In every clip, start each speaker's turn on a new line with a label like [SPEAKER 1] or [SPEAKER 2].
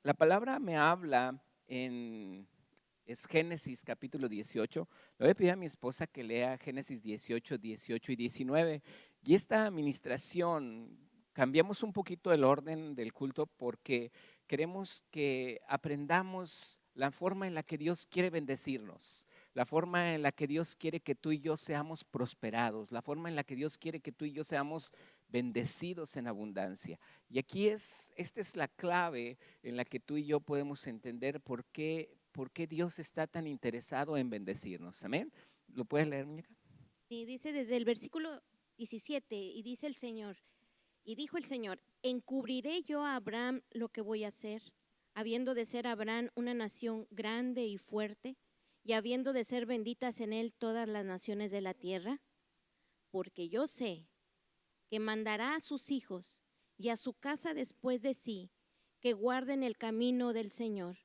[SPEAKER 1] La palabra me habla es Génesis capítulo 18. Le voy a pedir a mi esposa que lea Génesis 18, 18 y 19. Y esta administración, cambiamos un poquito el orden del culto porque queremos que aprendamos la forma en la que Dios quiere bendecirnos, la forma en la que Dios quiere que tú y yo seamos prosperados, la forma en la que Dios quiere que tú y yo seamos bendecidos en abundancia. Y aquí esta es la clave en la que tú y yo podemos entender por qué Dios está tan interesado en bendecirnos. Amén. ¿Lo puedes leer, muñeca?
[SPEAKER 2] Y dice desde el versículo 17, y dice el Señor, y dijo el Señor: encubriré yo a Abraham lo que voy a hacer, habiendo de ser Abraham una nación grande y fuerte, y habiendo de ser benditas en él todas las naciones de la tierra, porque yo sé que mandará a sus hijos y a su casa después de sí, que guarden el camino del Señor,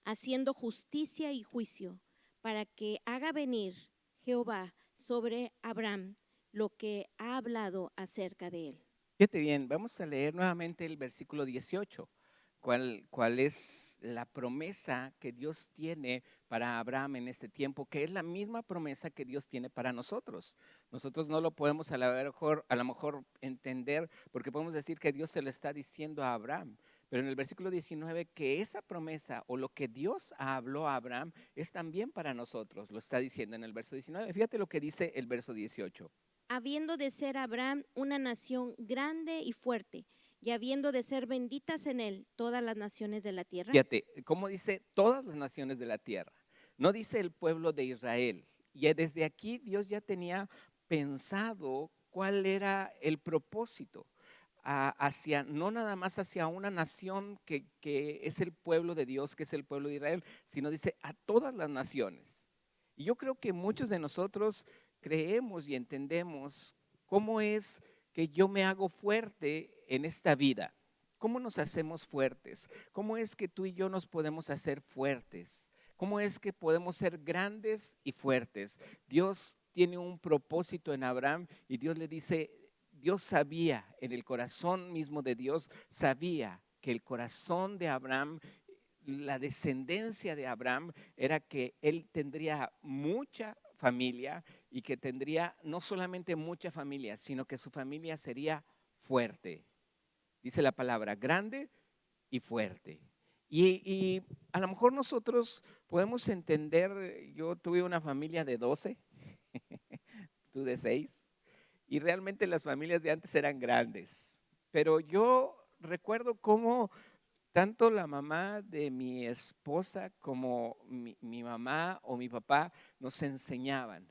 [SPEAKER 2] haciendo justicia y juicio, para que haga venir Jehová sobre Abraham lo que ha hablado acerca de él.
[SPEAKER 1] Fíjate bien, vamos a leer nuevamente el versículo 18. ¿Cuál es la promesa que Dios tiene para Abraham en este tiempo? Que es la misma promesa que Dios tiene para nosotros. Nosotros no lo podemos a lo mejor entender porque podemos decir que Dios se lo está diciendo a Abraham. Pero en el versículo 19, que esa promesa o lo que Dios habló a Abraham es también para nosotros. Lo está diciendo en el verso 19. Fíjate lo que dice el verso 18.
[SPEAKER 2] Habiendo de ser Abraham una nación grande y fuerte, y habiendo de ser benditas en él todas las naciones de la tierra.
[SPEAKER 1] Fíjate, cómo dice todas las naciones de la tierra, no dice el pueblo de Israel. Y desde aquí Dios ya tenía pensado cuál era el propósito hacia, no nada más hacia una nación que es el pueblo de Dios, que es el pueblo de Israel, sino dice a todas las naciones. Y yo creo que muchos de nosotros creemos y entendemos cómo es que yo me hago fuerte en esta vida. ¿Cómo nos hacemos fuertes? ¿Cómo es que tú y yo nos podemos hacer fuertes? ¿Cómo es que podemos ser grandes y fuertes? Dios tiene un propósito en Abraham y Dios le dice, Dios sabía, en el corazón mismo de Dios, sabía que el corazón de Abraham, la descendencia de Abraham era que él tendría mucha familia y que tendría no solamente mucha familia, sino que su familia sería fuerte. Dice la palabra, grande y fuerte. Y a lo mejor nosotros podemos entender, yo tuve una familia de 12, tú de 6, y realmente las familias de antes eran grandes. Pero yo recuerdo cómo tanto la mamá de mi esposa como mi mamá o mi papá nos enseñaban,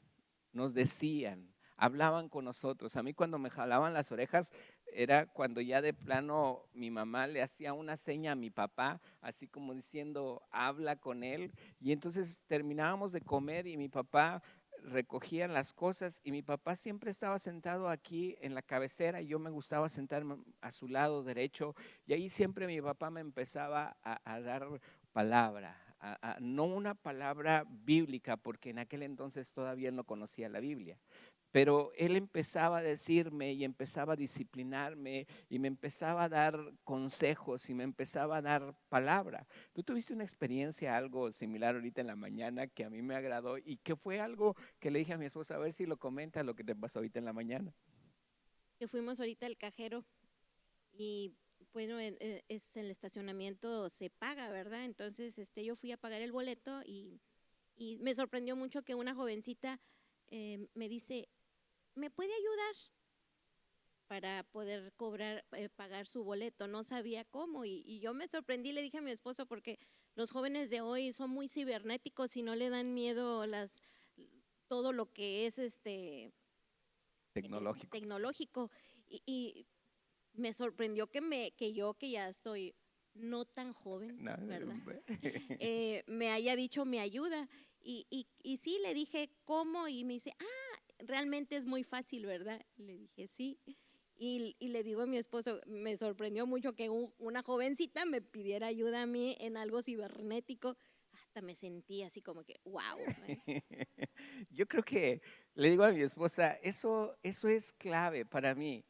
[SPEAKER 1] nos decían, hablaban con nosotros. A mí cuando me jalaban las orejas era cuando ya de plano mi mamá le hacía una seña a mi papá, así como diciendo, habla con él. Y entonces terminábamos de comer y mi papá recogía las cosas y mi papá siempre estaba sentado aquí en la cabecera y yo me gustaba sentarme a su lado derecho y ahí siempre mi papá me empezaba a dar palabra, no una palabra bíblica, porque en aquel entonces todavía no conocía la Biblia, pero él empezaba a decirme y empezaba a disciplinarme y me empezaba a dar consejos y me empezaba a dar palabra. Tú tuviste una experiencia algo similar ahorita en la mañana que a mí me agradó y que fue algo que le dije a mi esposa, a ver si lo comenta lo que te pasó ahorita en la mañana.
[SPEAKER 2] Que fuimos ahorita al cajero y bueno, es en el estacionamiento se paga, ¿verdad? Entonces, yo fui a pagar el boleto y me sorprendió mucho que una jovencita me dice, ¿me puede ayudar para poder cobrar, pagar su boleto? No sabía cómo y yo me sorprendí, le dije a mi esposo porque los jóvenes de hoy son muy cibernéticos y no le dan miedo todo lo que es
[SPEAKER 1] Tecnológico.
[SPEAKER 2] tecnológico y me sorprendió que yo que ya estoy no tan joven,
[SPEAKER 1] No,
[SPEAKER 2] ¿verdad? Me haya dicho me ayuda y sí, le dije cómo y me dice, realmente es muy fácil, ¿verdad? Le dije sí. Y le digo a mi esposo, me sorprendió mucho que una jovencita me pidiera ayuda a mí en algo cibernético. Hasta me sentí así como que, wow.
[SPEAKER 1] Yo creo que le digo a mi esposa, eso es clave para mí.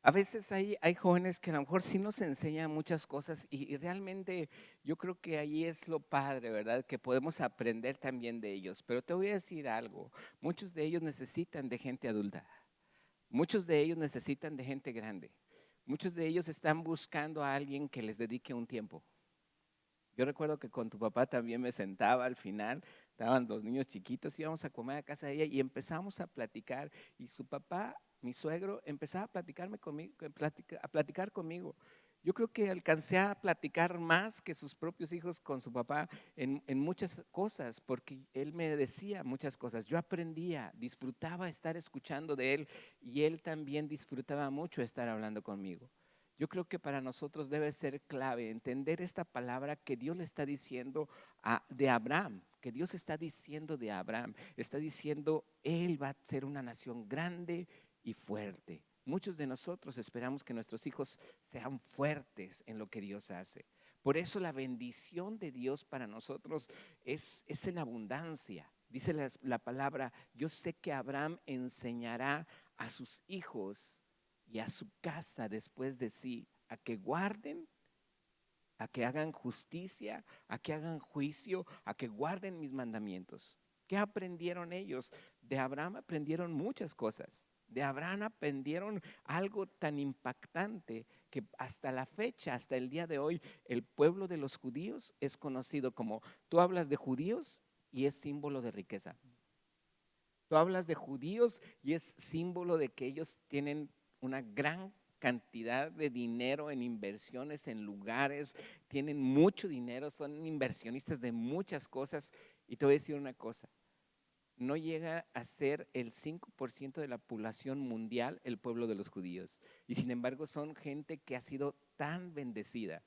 [SPEAKER 1] A veces hay jóvenes que a lo mejor sí nos enseñan muchas cosas y realmente yo creo que ahí es lo padre, ¿verdad? Que podemos aprender también de ellos. Pero te voy a decir algo, muchos de ellos necesitan de gente adulta, muchos de ellos necesitan de gente grande, muchos de ellos están buscando a alguien que les dedique un tiempo. Yo recuerdo que con tu papá también me sentaba al final, estaban los niños chiquitos, íbamos a comer a casa de ella y empezamos a platicar. Y su papá, mi suegro, empezaba a platicarme conmigo, a platicar conmigo. Yo creo que alcancé a platicar más que sus propios hijos con su papá en muchas cosas, porque él me decía muchas cosas. Yo aprendía, disfrutaba estar escuchando de él y él también disfrutaba mucho estar hablando conmigo. Yo creo que para nosotros debe ser clave entender esta palabra que Dios le está diciendo de Abraham, que Dios está diciendo de Abraham. Está diciendo, él va a ser una nación grande y fuerte. Muchos de nosotros esperamos que nuestros hijos sean fuertes en lo que Dios hace. Por eso la bendición de Dios para nosotros es en abundancia. Dice la palabra, yo sé que Abraham enseñará a sus hijos y a su casa después de sí, a que guarden, a que hagan justicia, a que hagan juicio, a que guarden mis mandamientos. ¿Qué aprendieron ellos? De Abraham aprendieron muchas cosas. De Abraham aprendieron algo tan impactante que hasta la fecha, hasta el día de hoy, el pueblo de los judíos es conocido como, tú hablas de judíos y es símbolo de riqueza. Tú hablas de judíos y es símbolo de que ellos tienen una gran cantidad de dinero en inversiones, en lugares, tienen mucho dinero, son inversionistas de muchas cosas. Y te voy a decir una cosa, no llega a ser el 5% de la población mundial el pueblo de los judíos. Y sin embargo son gente que ha sido tan bendecida.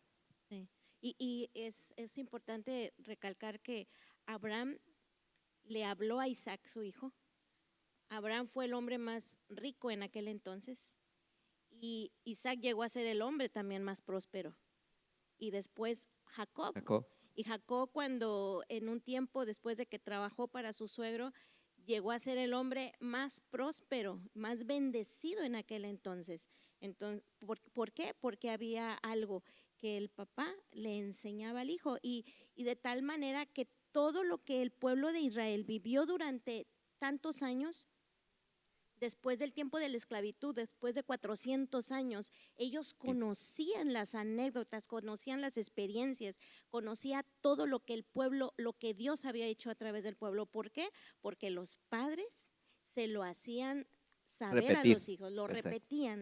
[SPEAKER 2] Sí. Y es importante recalcar que Abraham le habló a Isaac, su hijo. Abraham fue el hombre más rico en aquel entonces y Isaac llegó a ser el hombre también más próspero. Y después Jacob.
[SPEAKER 1] Jacob.
[SPEAKER 2] Y Jacob, cuando en un tiempo después de que trabajó para su suegro, llegó a ser el hombre más próspero, más bendecido en aquel entonces. Entonces, ¿por qué? Porque había algo que el papá le enseñaba al hijo y de tal manera que todo lo que el pueblo de Israel vivió durante tantos años, después del tiempo de la esclavitud, después de 400 años, ellos conocían las anécdotas, conocían las experiencias, conocía todo lo que el pueblo, lo que Dios había hecho a través del pueblo. ¿Por qué? Porque los padres se lo hacían saber a los hijos, lo repetían,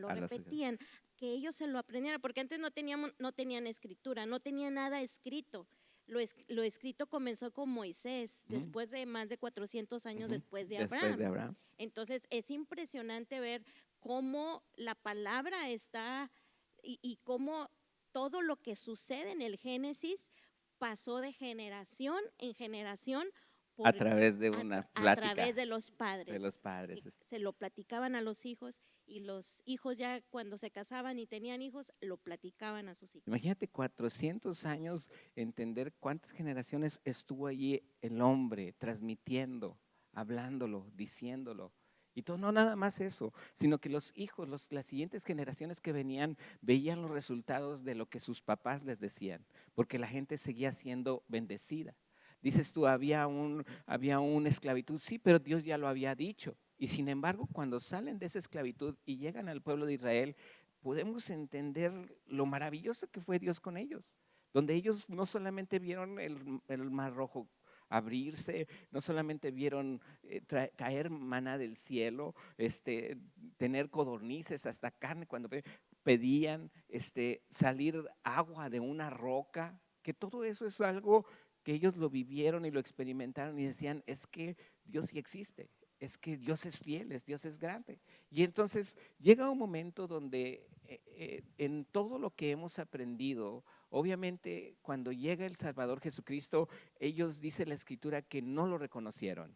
[SPEAKER 2] que ellos se lo aprendieran, porque antes no tenían escritura, no tenían nada escrito. Lo escrito comenzó con Moisés, después de más de 400 años después de Abraham. Entonces es impresionante ver cómo la palabra está y cómo todo lo que sucede en el Génesis pasó de generación en generación
[SPEAKER 1] a través de una plática.
[SPEAKER 2] A través de los padres.
[SPEAKER 1] De los padres.
[SPEAKER 2] Se lo platicaban a los hijos y los hijos ya cuando se casaban y tenían hijos, lo platicaban a sus hijos.
[SPEAKER 1] Imagínate 400 años, entender cuántas generaciones estuvo allí el hombre transmitiendo, hablándolo, diciéndolo. Y todo, no nada más eso, sino que los hijos, las siguientes generaciones que venían, veían los resultados de lo que sus papás les decían, porque la gente seguía siendo bendecida. Dices tú, había una esclavitud, sí, pero Dios ya lo había dicho. Y sin embargo, cuando salen de esa esclavitud y llegan al pueblo de Israel, podemos entender lo maravilloso que fue Dios con ellos, donde ellos no solamente vieron el Mar Rojo abrirse, no solamente vieron caer maná del cielo, tener codornices, hasta carne cuando pedían, salir agua de una roca, que todo eso es algo que ellos lo vivieron y lo experimentaron y decían, es que Dios sí existe, es que Dios es fiel, Dios es grande. Y entonces llega un momento donde en todo lo que hemos aprendido, obviamente cuando llega el Salvador Jesucristo, ellos, dice la Escritura, que no lo reconocieron.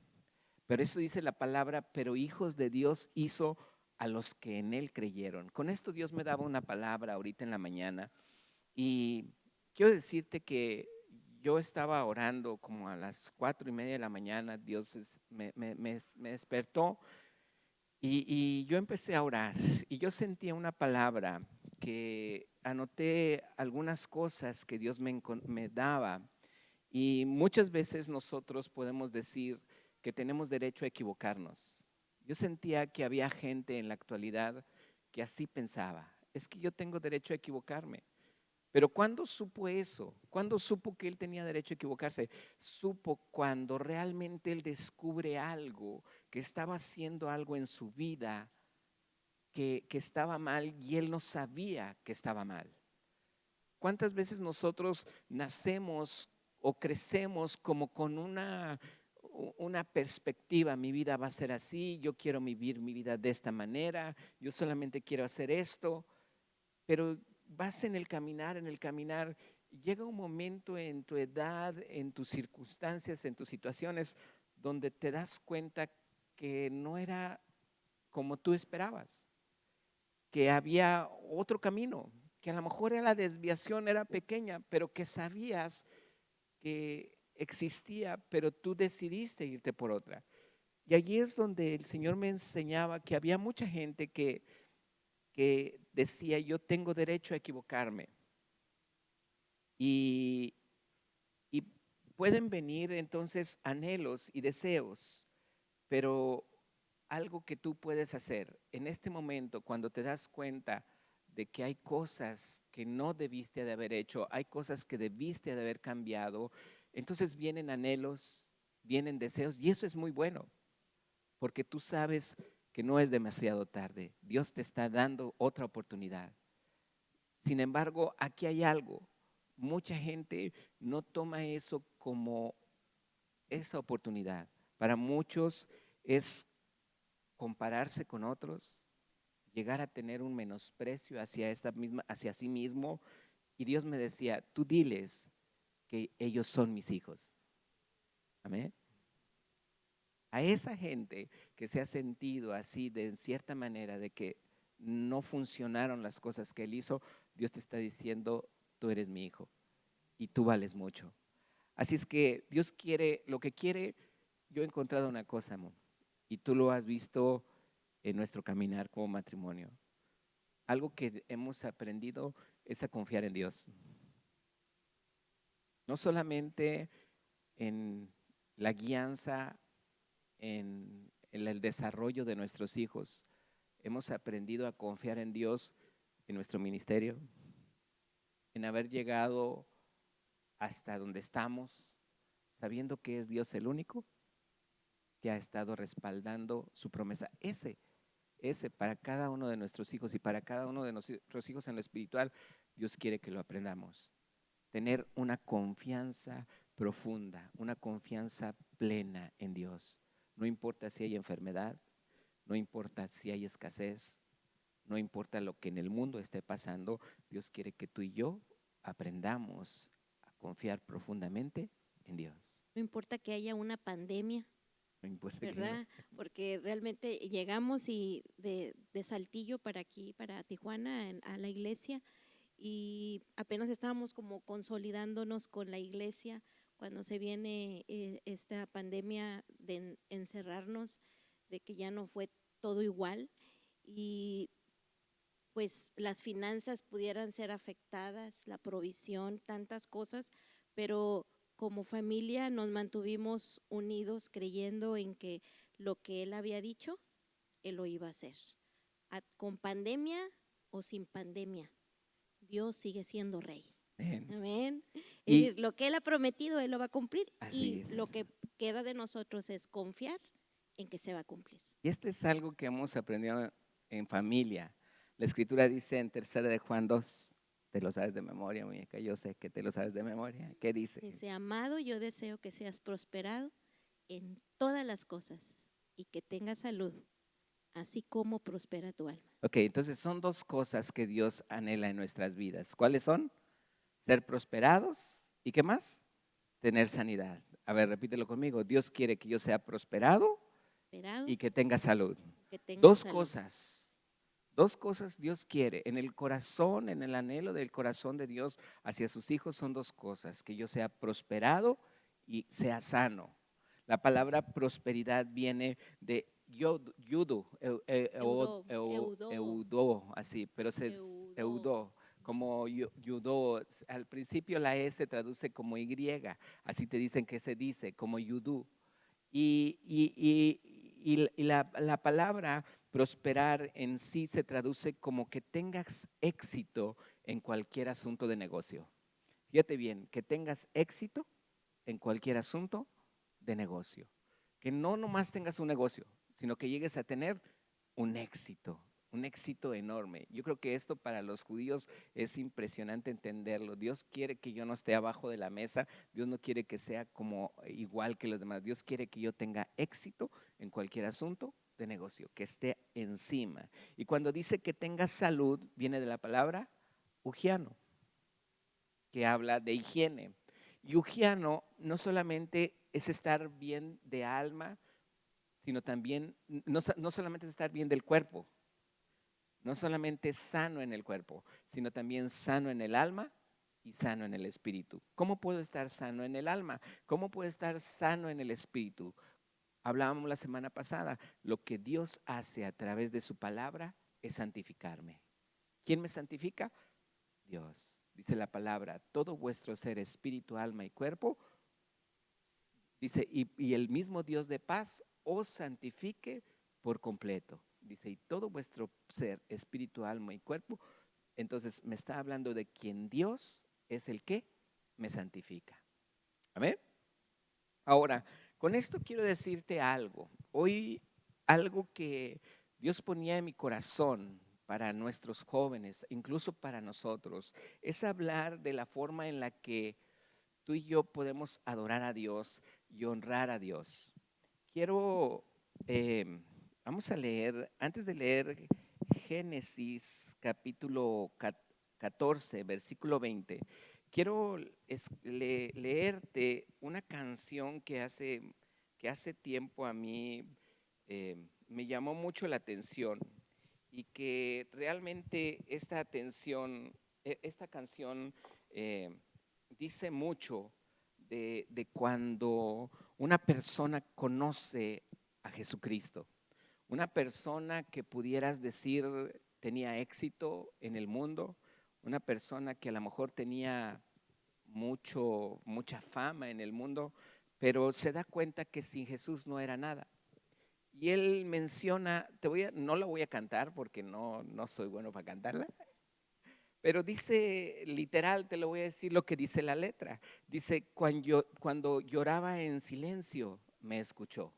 [SPEAKER 1] Pero eso dice la palabra, pero hijos de Dios hizo a los que en Él creyeron. Con esto Dios me daba una palabra ahorita en la mañana y quiero decirte que yo estaba orando como a las 4:30 de la mañana, Dios me despertó Y yo empecé a orar y yo sentía una palabra que anoté algunas cosas que Dios me daba. Y muchas veces nosotros podemos decir que tenemos derecho a equivocarnos. Yo sentía que había gente en la actualidad que así pensaba. Es que yo tengo derecho a equivocarme. Pero ¿cuándo supo eso? ¿Cuándo supo que él tenía derecho a equivocarse? Supo cuando realmente él descubre algo, que estaba haciendo algo en su vida que estaba mal y él no sabía que estaba mal. ¿Cuántas veces nosotros nacemos o crecemos como con una perspectiva? Mi vida va a ser así, yo quiero vivir mi vida de esta manera, yo solamente quiero hacer esto, pero vas en el caminar, y llega un momento en tu edad, en tus circunstancias, en tus situaciones, donde te das cuenta que no era como tú esperabas, que había otro camino, que a lo mejor la desviación era pequeña, pero que sabías que existía, pero tú decidiste irte por otra. Y allí es donde el Señor me enseñaba que había mucha gente que decía, yo tengo derecho a equivocarme. Y, y pueden venir entonces anhelos y deseos, pero algo que tú puedes hacer en este momento cuando te das cuenta de que hay cosas que no debiste de haber hecho, hay cosas que debiste de haber cambiado, entonces vienen anhelos, vienen deseos y eso es muy bueno, porque tú sabes que no es demasiado tarde. Dios te está dando otra oportunidad. Sin embargo, aquí hay algo. Mucha gente no toma eso como esa oportunidad. Para muchos es compararse con otros, llegar a tener un menosprecio hacia sí mismo. Y Dios me decía, tú diles que ellos son mis hijos. Amén. A esa gente que se ha sentido así de en cierta manera de que no funcionaron las cosas que él hizo, Dios te está diciendo, tú eres mi hijo y tú vales mucho. Así es que Dios quiere, lo que quiere, yo he encontrado una cosa, amor, y tú lo has visto en nuestro caminar como matrimonio. Algo que hemos aprendido es a confiar en Dios. No solamente en la guianza, en el desarrollo de nuestros hijos. Hemos aprendido a confiar en Dios en nuestro ministerio, en haber llegado hasta donde estamos, sabiendo que es Dios el único que ha estado respaldando su promesa. Ese para cada uno de nuestros hijos y para cada uno de nuestros hijos en lo espiritual, Dios quiere que lo aprendamos. Tener una confianza profunda, una confianza plena en Dios. No importa si hay enfermedad, no importa si hay escasez, no importa lo que en el mundo esté pasando, Dios quiere que tú y yo aprendamos a confiar profundamente en Dios.
[SPEAKER 2] No importa que haya una pandemia,
[SPEAKER 1] No importa
[SPEAKER 2] ¿verdad? Porque realmente llegamos y de Saltillo para aquí, para Tijuana, a la iglesia, y apenas estábamos como consolidándonos con la iglesia cuando se viene esta pandemia de encerrarnos, de que ya no fue todo igual y pues las finanzas pudieran ser afectadas, la provisión, tantas cosas, pero como familia nos mantuvimos unidos creyendo en que lo que él había dicho, él lo iba a hacer. Con pandemia o sin pandemia, Dios sigue siendo rey. Amén. Es decir, lo que él ha prometido, él lo va a cumplir y lo que queda de nosotros es confiar en que se va a cumplir.
[SPEAKER 1] Y este es algo que hemos aprendido en familia. La escritura dice en 3 de Juan 2, te lo sabes de memoria, muñeca, yo sé que te lo sabes de memoria. ¿Qué dice?
[SPEAKER 2] Dice, amado, yo deseo que seas prosperado en todas las cosas y que tengas salud, así como prospera tu alma.
[SPEAKER 1] Ok, entonces son dos cosas que Dios anhela en nuestras vidas. ¿Cuáles son? Ser prosperados y ¿qué más? Tener sanidad. A ver, repítelo conmigo. Dios quiere que yo sea prosperado y que tenga salud. Dos cosas Dios quiere. En el corazón, en el anhelo del corazón de Dios hacia sus hijos son dos cosas. Que yo sea prosperado y sea sano. La palabra prosperidad viene de yudo,
[SPEAKER 2] Eudó.
[SPEAKER 1] eudó, así, pero
[SPEAKER 2] Eudó.
[SPEAKER 1] eudó, como yudó. Al principio la S se traduce como Y, así te dicen que se dice, como yudú. Y la palabra prosperar en sí se traduce como que tengas éxito en cualquier asunto de negocio. Fíjate bien, que tengas éxito en cualquier asunto de negocio. Que no nomás tengas un negocio, sino que llegues a tener un éxito enorme. Yo creo que esto para los judíos es impresionante entenderlo. Dios quiere que yo no esté abajo de la mesa, Dios no quiere que sea como igual que los demás. Dios quiere que yo tenga éxito en cualquier asunto de negocio, que esté encima. Y cuando dice que tenga salud, viene de la palabra ugiano, que habla de higiene. Y ugiano no solamente es estar bien de alma, sino también, no solamente es estar bien del cuerpo, no solamente sano en el cuerpo, sino también sano en el alma y sano en el espíritu. ¿Cómo puedo estar sano en el alma? ¿Cómo puedo estar sano en el espíritu? Hablábamos la semana pasada, lo que Dios hace a través de su palabra es santificarme. ¿Quién me santifica? Dios. Dice la palabra, todo vuestro ser, espíritu, alma y cuerpo, dice, y el mismo Dios de paz os santifique por completo. Dice, y todo vuestro ser, espíritu, alma y cuerpo. Entonces me está hablando de quien Dios es el que me santifica. Amén. Ahora, con esto quiero decirte algo. Hoy algo que Dios ponía en mi corazón para nuestros jóvenes, incluso para nosotros, es hablar de la forma en la que tú y yo podemos adorar a Dios y honrar a Dios. Quiero, vamos a leer, antes de leer Génesis capítulo 14, versículo 20, quiero leerte una canción que hace tiempo a mí me llamó mucho la atención y que realmente esta canción dice mucho de cuando una persona conoce a Jesucristo. Una persona que pudieras decir tenía éxito en el mundo, una persona que a lo mejor tenía mucha fama en el mundo, pero se da cuenta que sin Jesús no era nada. Y él menciona, no la voy a cantar porque no soy bueno para cantarla, pero dice, literal, te lo voy a decir lo que dice la letra. Dice, cuando lloraba en silencio, me escuchó.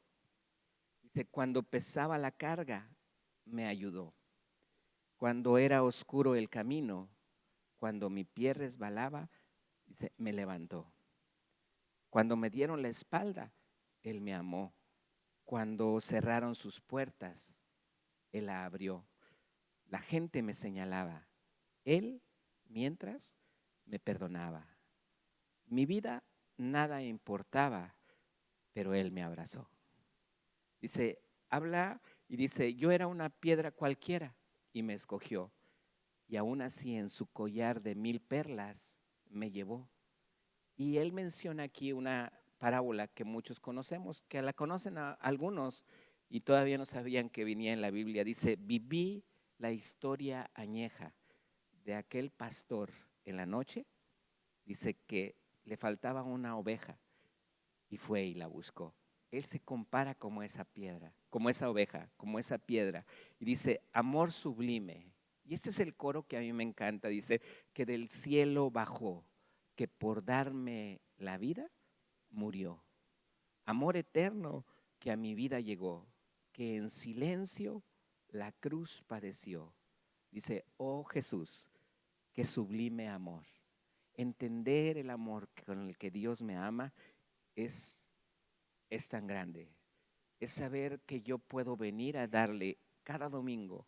[SPEAKER 1] Dice, cuando pesaba la carga, me ayudó. Cuando era oscuro el camino, cuando mi pie resbalaba, dice, me levantó. Cuando me dieron la espalda, Él me amó. Cuando cerraron sus puertas, Él la abrió. La gente me señalaba. Él, mientras, me perdonaba. Mi vida nada importaba, pero Él me abrazó. Dice, habla y dice, yo era una piedra cualquiera y me escogió. Y aún así en su collar de 1000 perlas me llevó. Y él menciona aquí una parábola que muchos conocemos, que la conocen a algunos y todavía no sabían que venía en la Biblia. Dice, viví la historia añeja de aquel pastor en la noche. Dice que le faltaba una oveja y fue y la buscó. Él se compara como esa piedra, como esa oveja, como esa piedra. Y dice, amor sublime. Y este es el coro que a mí me encanta. Dice, que del cielo bajó, que por darme la vida murió. Amor eterno que a mi vida llegó, que en silencio la cruz padeció. Dice, oh Jesús, qué sublime amor. Entender el amor con el que Dios me ama es tan grande. Es saber que yo puedo venir a darle cada domingo,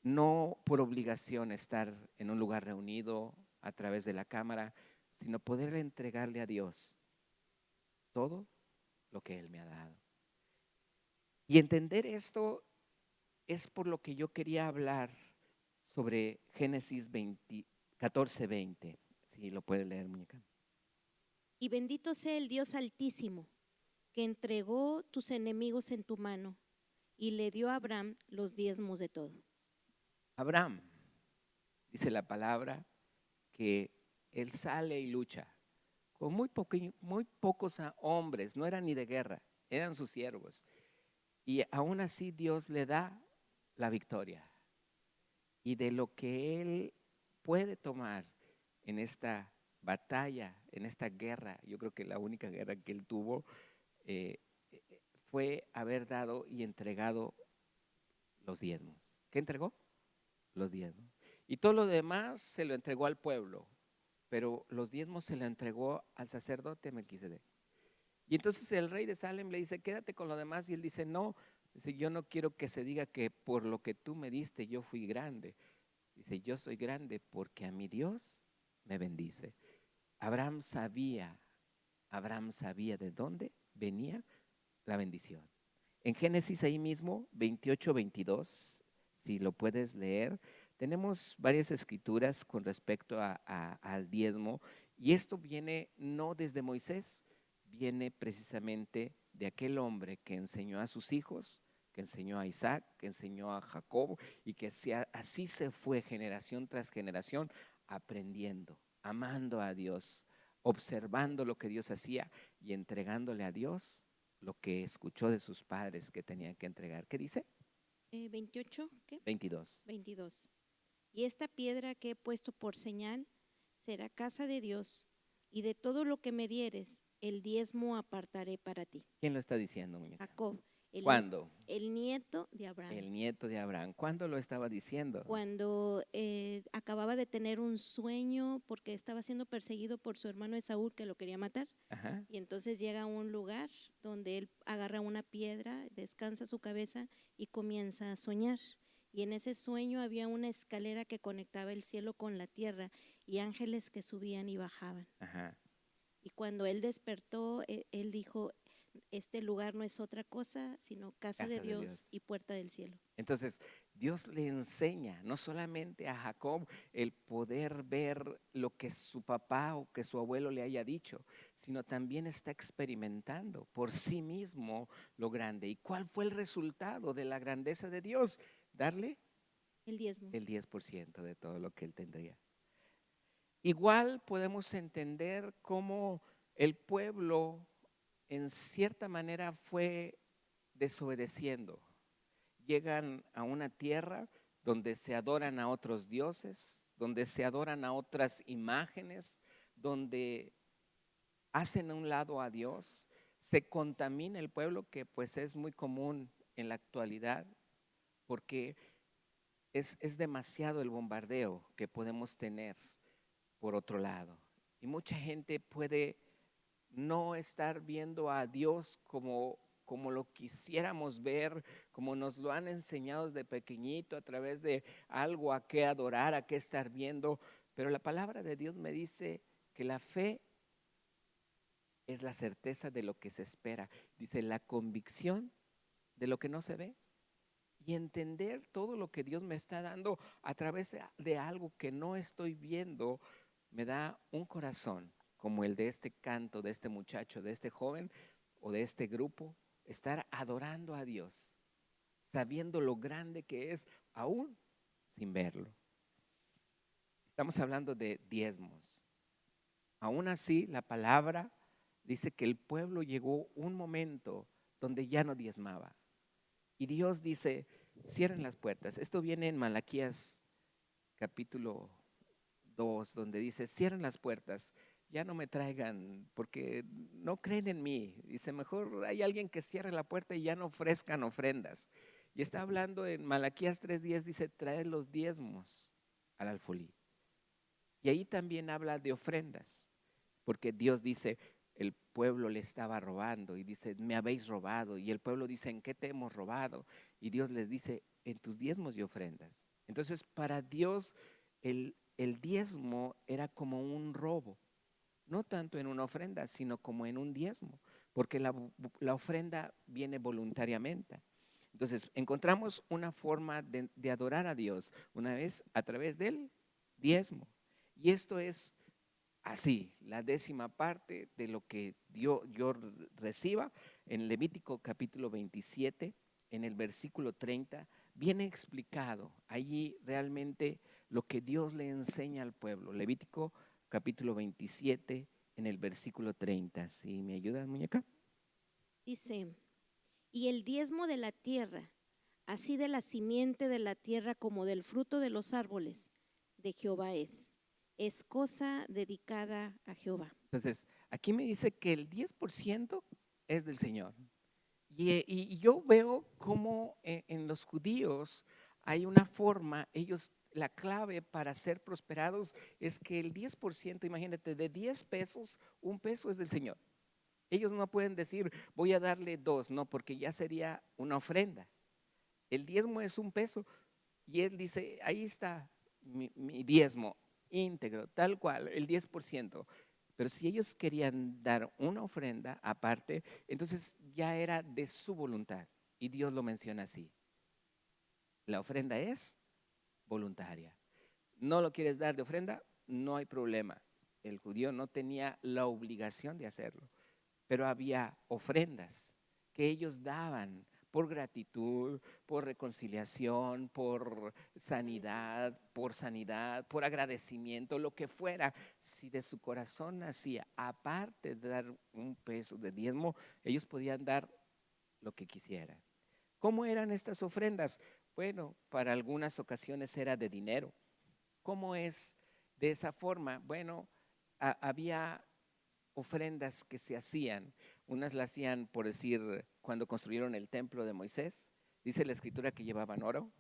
[SPEAKER 1] no por obligación estar en un lugar reunido a través de la cámara, sino poder entregarle a Dios todo lo que Él me ha dado. Y entender esto es por lo que yo quería hablar sobre Génesis 14:20. Si lo puede leer, muñeca.
[SPEAKER 2] Y bendito sea el Dios Altísimo, que entregó tus enemigos en tu mano. y le dio a Abraham los diezmos de todo.
[SPEAKER 1] Abraham, dice la palabra, que él sale y lucha con muy pocos hombres, no eran ni de guerra, eran sus siervos. Y aún así Dios le da la victoria. Y de lo que él puede tomar en esta batalla, en esta guerra, yo creo que la única guerra que él tuvo eh, fue haber dado y entregado los diezmos. ¿Qué entregó? Los diezmos. Y todo lo demás se lo entregó al pueblo, pero los diezmos se lo entregó al sacerdote Melquisedec. Y entonces el rey de Salem le dice, quédate con lo demás. Y él dice, no, dice, yo no quiero que se diga que por lo que tú me diste yo fui grande. Dice, yo soy grande porque a mi Dios me bendice. Abraham sabía de dónde venía la bendición. En Génesis ahí mismo, 28, 22, si lo puedes leer, tenemos varias escrituras con respecto al diezmo, y esto viene no desde Moisés, viene precisamente de aquel hombre que enseñó a sus hijos, que enseñó a Isaac, que enseñó a Jacob, y que así se fue generación tras generación aprendiendo, amando a Dios, observando lo que Dios hacía y entregándole a Dios lo que escuchó de sus padres que tenían que entregar. ¿Qué dice?
[SPEAKER 2] 28, ¿qué?
[SPEAKER 1] 22.
[SPEAKER 2] 22. Y esta piedra que he puesto por señal será casa de Dios, y de todo lo que me dieres, el diezmo apartaré para ti.
[SPEAKER 1] ¿Quién lo está diciendo, muñeca?
[SPEAKER 2] Jacob,
[SPEAKER 1] ¿Cuándo?
[SPEAKER 2] el nieto de Abraham.
[SPEAKER 1] El nieto de Abraham. ¿Cuándo lo estaba diciendo?
[SPEAKER 2] Cuando acababa de tener un sueño porque estaba siendo perseguido por su hermano Esaú, que lo quería matar.
[SPEAKER 1] Ajá.
[SPEAKER 2] Y entonces llega a un lugar donde él agarra una piedra, descansa su cabeza y comienza a soñar. Y en ese sueño había una escalera que conectaba el cielo con la tierra y ángeles que subían y bajaban.
[SPEAKER 1] Ajá.
[SPEAKER 2] Y cuando él despertó, él dijo, este lugar no es otra cosa, sino casa de Dios y puerta del cielo.
[SPEAKER 1] Entonces, Dios le enseña no solamente a Jacob el poder ver lo que su papá o que su abuelo le haya dicho, sino también está experimentando por sí mismo lo grande. ¿Y cuál fue el resultado de la grandeza de Dios? Darle
[SPEAKER 2] el diezmo.
[SPEAKER 1] El 10% de todo lo que él tendría. Igual podemos entender cómo el pueblo en cierta manera fue desobedeciendo. Llegan a una tierra donde se adoran a otros dioses, donde se adoran a otras imágenes, donde hacen a un lado a Dios, se contamina el pueblo, que pues es muy común en la actualidad, porque es demasiado el bombardeo que podemos tener por otro lado. Y mucha gente puede no estar viendo a Dios como lo quisiéramos ver, como nos lo han enseñado desde pequeñito a través de algo a qué adorar, a qué estar viendo. Pero la palabra de Dios me dice que la fe es la certeza de lo que se espera. Dice la convicción de lo que no se ve. Y entender todo lo que Dios me está dando a través de algo que no estoy viendo, me da un corazón como el de este canto, de este muchacho, de este joven o de este grupo, estar adorando a Dios, sabiendo lo grande que es, aún sin verlo. Estamos hablando de diezmos. Aún así, la palabra dice que el pueblo llegó un momento donde ya no diezmaba. Y Dios dice, cierren las puertas. Esto viene en Malaquías capítulo 2, donde dice, cierren las puertas, ya no me traigan, porque no creen en mí. Dice, mejor hay alguien que cierre la puerta y ya no ofrezcan ofrendas. Y está hablando en Malaquías 3:10, dice, traed los diezmos al alfolí. Y ahí también habla de ofrendas, porque Dios dice, el pueblo le estaba robando y dice, me habéis robado. Y el pueblo dice, ¿en qué te hemos robado? Y Dios les dice, en tus diezmos y ofrendas. Entonces, para Dios, el diezmo era como un robo. No tanto en una ofrenda, sino como en un diezmo, porque la ofrenda viene voluntariamente. Entonces, encontramos una forma de adorar a Dios, una vez a través del diezmo. Y esto es así, la 10ª parte de lo que yo reciba. En Levítico capítulo 27 en el versículo 30, viene explicado allí realmente lo que Dios le enseña al pueblo. Levítico capítulo 27, en el versículo 30. ¿Sí me ayudas, muñeca?
[SPEAKER 2] Dice, y el diezmo de la tierra, así de la simiente de la tierra como del fruto de los árboles, de Jehová es cosa dedicada a Jehová.
[SPEAKER 1] Entonces, aquí me dice que el 10% es del Señor. Y yo veo cómo en los judíos hay una forma, ellos, la clave para ser prosperados es que el 10%, imagínate, de 10 pesos, un peso es del Señor. Ellos no pueden decir, voy a darle 2, no, porque ya sería una ofrenda. El diezmo es un peso y él dice, ahí está mi diezmo íntegro, tal cual, el 10%. Pero si ellos querían dar una ofrenda aparte, entonces ya era de su voluntad. Y Dios lo menciona así. La ofrenda es voluntaria. ¿No lo quieres dar de ofrenda? No hay problema. El judío no tenía la obligación de hacerlo, pero había ofrendas que ellos daban por gratitud, por reconciliación, por sanidad, por agradecimiento, lo que fuera. Si de su corazón nacía, aparte de dar un peso de diezmo, ellos podían dar lo que quisieran. ¿Cómo eran estas ofrendas? Bueno, para algunas ocasiones era de dinero. ¿Cómo es de esa forma? Bueno, había ofrendas que se hacían. Unas las hacían, por decir, cuando construyeron el templo de Moisés. Dice la escritura que llevaban oro,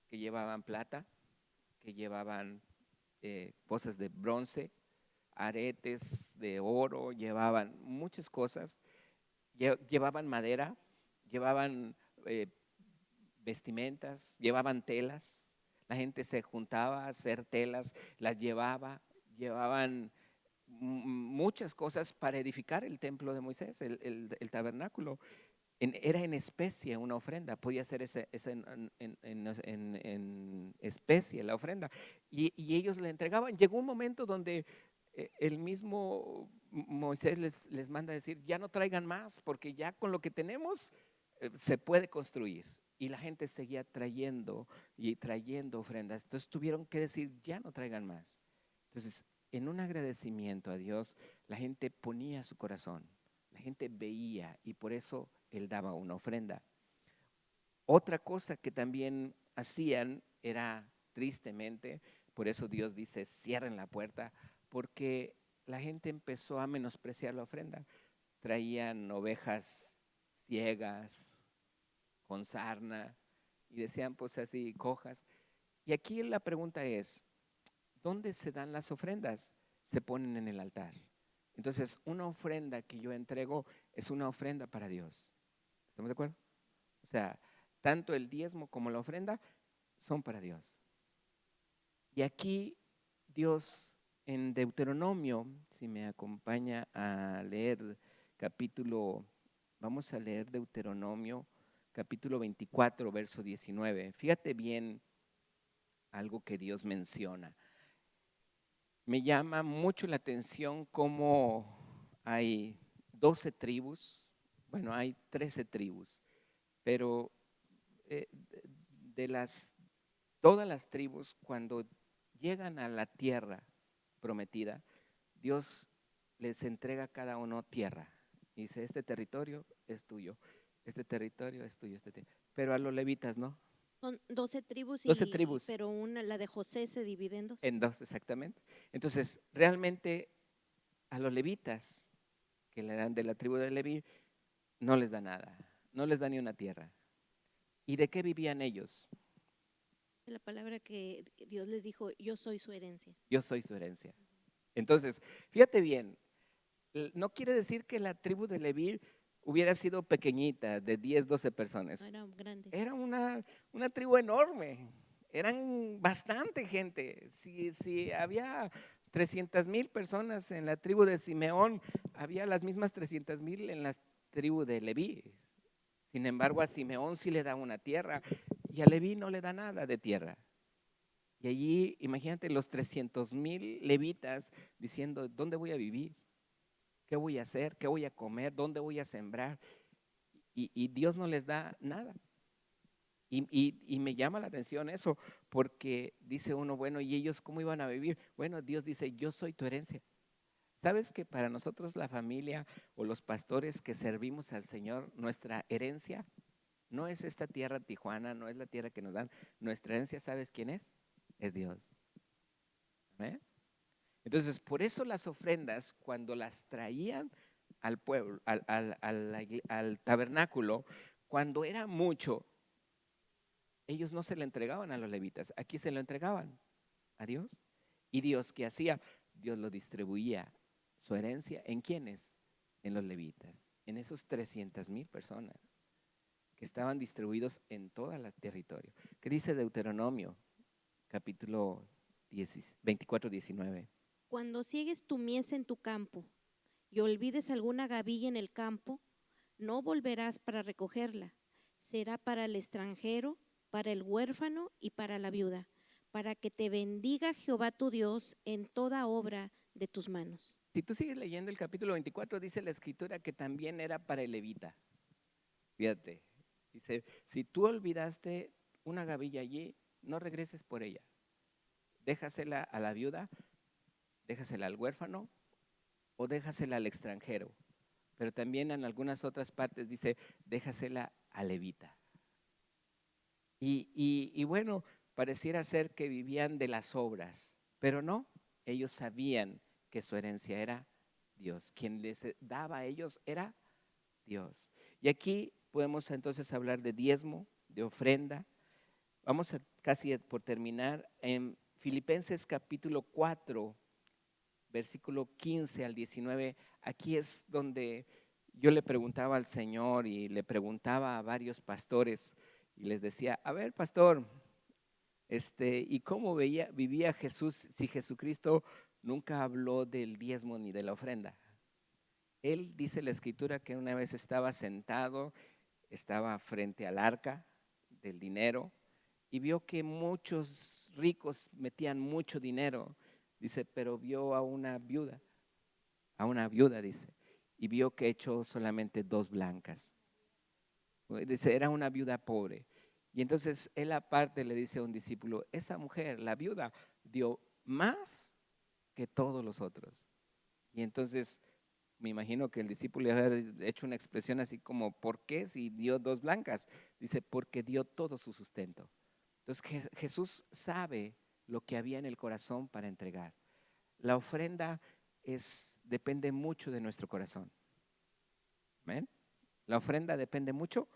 [SPEAKER 1] que llevaban plata, que llevaban cosas de bronce, aretes de oro, llevaban muchas cosas, llevaban madera, llevaban vestimentas, llevaban telas. La gente se juntaba a hacer telas, las llevaban muchas cosas para edificar el templo de Moisés, el tabernáculo. Era en especie una ofrenda, podía ser en especie la ofrenda. Y ellos le entregaban. Llegó un momento donde el mismo Moisés les manda a decir, ya no traigan más, porque ya con lo que tenemos se puede construir. Y la gente seguía trayendo y trayendo ofrendas. Entonces tuvieron que decir, ya no traigan más. Entonces, en un agradecimiento a Dios, la gente ponía su corazón, la gente veía y por eso él daba una ofrenda. Otra cosa que también hacían era, tristemente, por eso Dios dice, cierren la puerta, porque la gente empezó a menospreciar la ofrenda. Traían ovejas ciegas, con sarna, y decían pues así, cojas. Y aquí la pregunta es, ¿dónde se dan las ofrendas? Se ponen en el altar. Entonces, una ofrenda que yo entrego es una ofrenda para Dios. ¿Estamos de acuerdo? O sea, tanto el diezmo como la ofrenda son para Dios. Y aquí Dios en Deuteronomio, si me acompaña a leer vamos a leer Deuteronomio capítulo 24, verso 19. Fíjate bien algo que Dios menciona. Me llama mucho la atención cómo hay 12 tribus, bueno, hay 13 tribus, pero de todas las tribus, cuando llegan a la tierra prometida, Dios les entrega a cada uno tierra. Y dice, este territorio es tuyo, este territorio es tuyo, pero a los levitas no.
[SPEAKER 2] Son 12 tribus,
[SPEAKER 1] 12 tribus.
[SPEAKER 2] pero la de José se divide en dos.
[SPEAKER 1] En dos, exactamente. Entonces, realmente a los levitas, que eran de la tribu de Leví, no les da nada, no les da ni una tierra. ¿Y de qué vivían ellos?
[SPEAKER 2] La palabra que Dios les dijo, yo soy su herencia.
[SPEAKER 1] Yo soy su herencia. Entonces, fíjate bien, no quiere decir que la tribu de Leví hubiera sido pequeñita, de 10, 12 personas.
[SPEAKER 2] No, era grande.
[SPEAKER 1] Era una tribu enorme, eran bastante gente. Si había 300,000 personas en la tribu de Simeón, había las mismas 300,000 en la tribu de Leví. Sin embargo, a Simeón sí le da una tierra y a Leví no le da nada de tierra. Y allí, imagínate los 300,000 levitas diciendo, ¿dónde voy a vivir? ¿Qué voy a hacer? ¿Qué voy a comer? ¿Dónde voy a sembrar? y Dios no les da nada. Y me llama la atención eso, porque dice uno, bueno, ¿y ellos cómo iban a vivir? Bueno, Dios dice, yo soy tu herencia. ¿Sabes que para nosotros la familia o los pastores que servimos al Señor, nuestra herencia no es esta tierra Tijuana, no es la tierra que nos dan? Nuestra herencia, ¿sabes quién es? Es Dios. ¿Eh? Entonces, por eso las ofrendas, cuando las traían al pueblo, al tabernáculo, cuando era mucho, ellos no se le entregaban a los levitas, aquí se lo entregaban a Dios. ¿Y Dios qué hacía? Dios lo distribuía, su herencia, ¿en quiénes? En los levitas, en esos 300,000 personas que estaban distribuidos en todo el territorio. ¿Qué dice Deuteronomio, capítulo 24, 19?
[SPEAKER 2] Cuando ciegues tu mies en tu campo y olvides alguna gavilla en el campo, no volverás para recogerla. Será para el extranjero, para el huérfano y para la viuda, para que te bendiga Jehová tu Dios en toda obra de tus manos.
[SPEAKER 1] Si tú sigues leyendo el capítulo 24, dice la escritura que también era para el levita. Fíjate, dice, si tú olvidaste una gavilla allí, no regreses por ella. Déjasela a la viuda, déjasela al huérfano o déjasela al extranjero. Pero también en algunas otras partes dice, déjasela al levita. Y bueno, pareciera ser que vivían de las obras, pero no, ellos sabían que su herencia era Dios. Quien les daba a ellos era Dios. Y aquí podemos entonces hablar de diezmo, de ofrenda. Vamos a casi por terminar en Filipenses capítulo 4, versículo 15 al 19. Aquí es donde yo le preguntaba al Señor y le preguntaba a varios pastores y les decía, a ver, pastor, ¿y cómo vivía Jesús si Jesucristo nunca habló del diezmo ni de la ofrenda? Él dice la escritura que una vez estaba sentado, estaba frente al arca del dinero y vio que muchos ricos metían mucho dinero. Dice, pero vio a una viuda dice, y vio que echó solamente 2 blancas. Dice, era una viuda pobre. Y entonces él aparte le dice a un discípulo, esa mujer, la viuda, dio más que todos los otros. Y entonces me imagino que el discípulo le había hecho una expresión así como, ¿por qué si dio 2 blancas? Dice, porque dio todo su sustento. Entonces Jesús sabe lo que había en el corazón para entregar. La ofrenda depende mucho de nuestro corazón. ¿Ven? La ofrenda depende mucho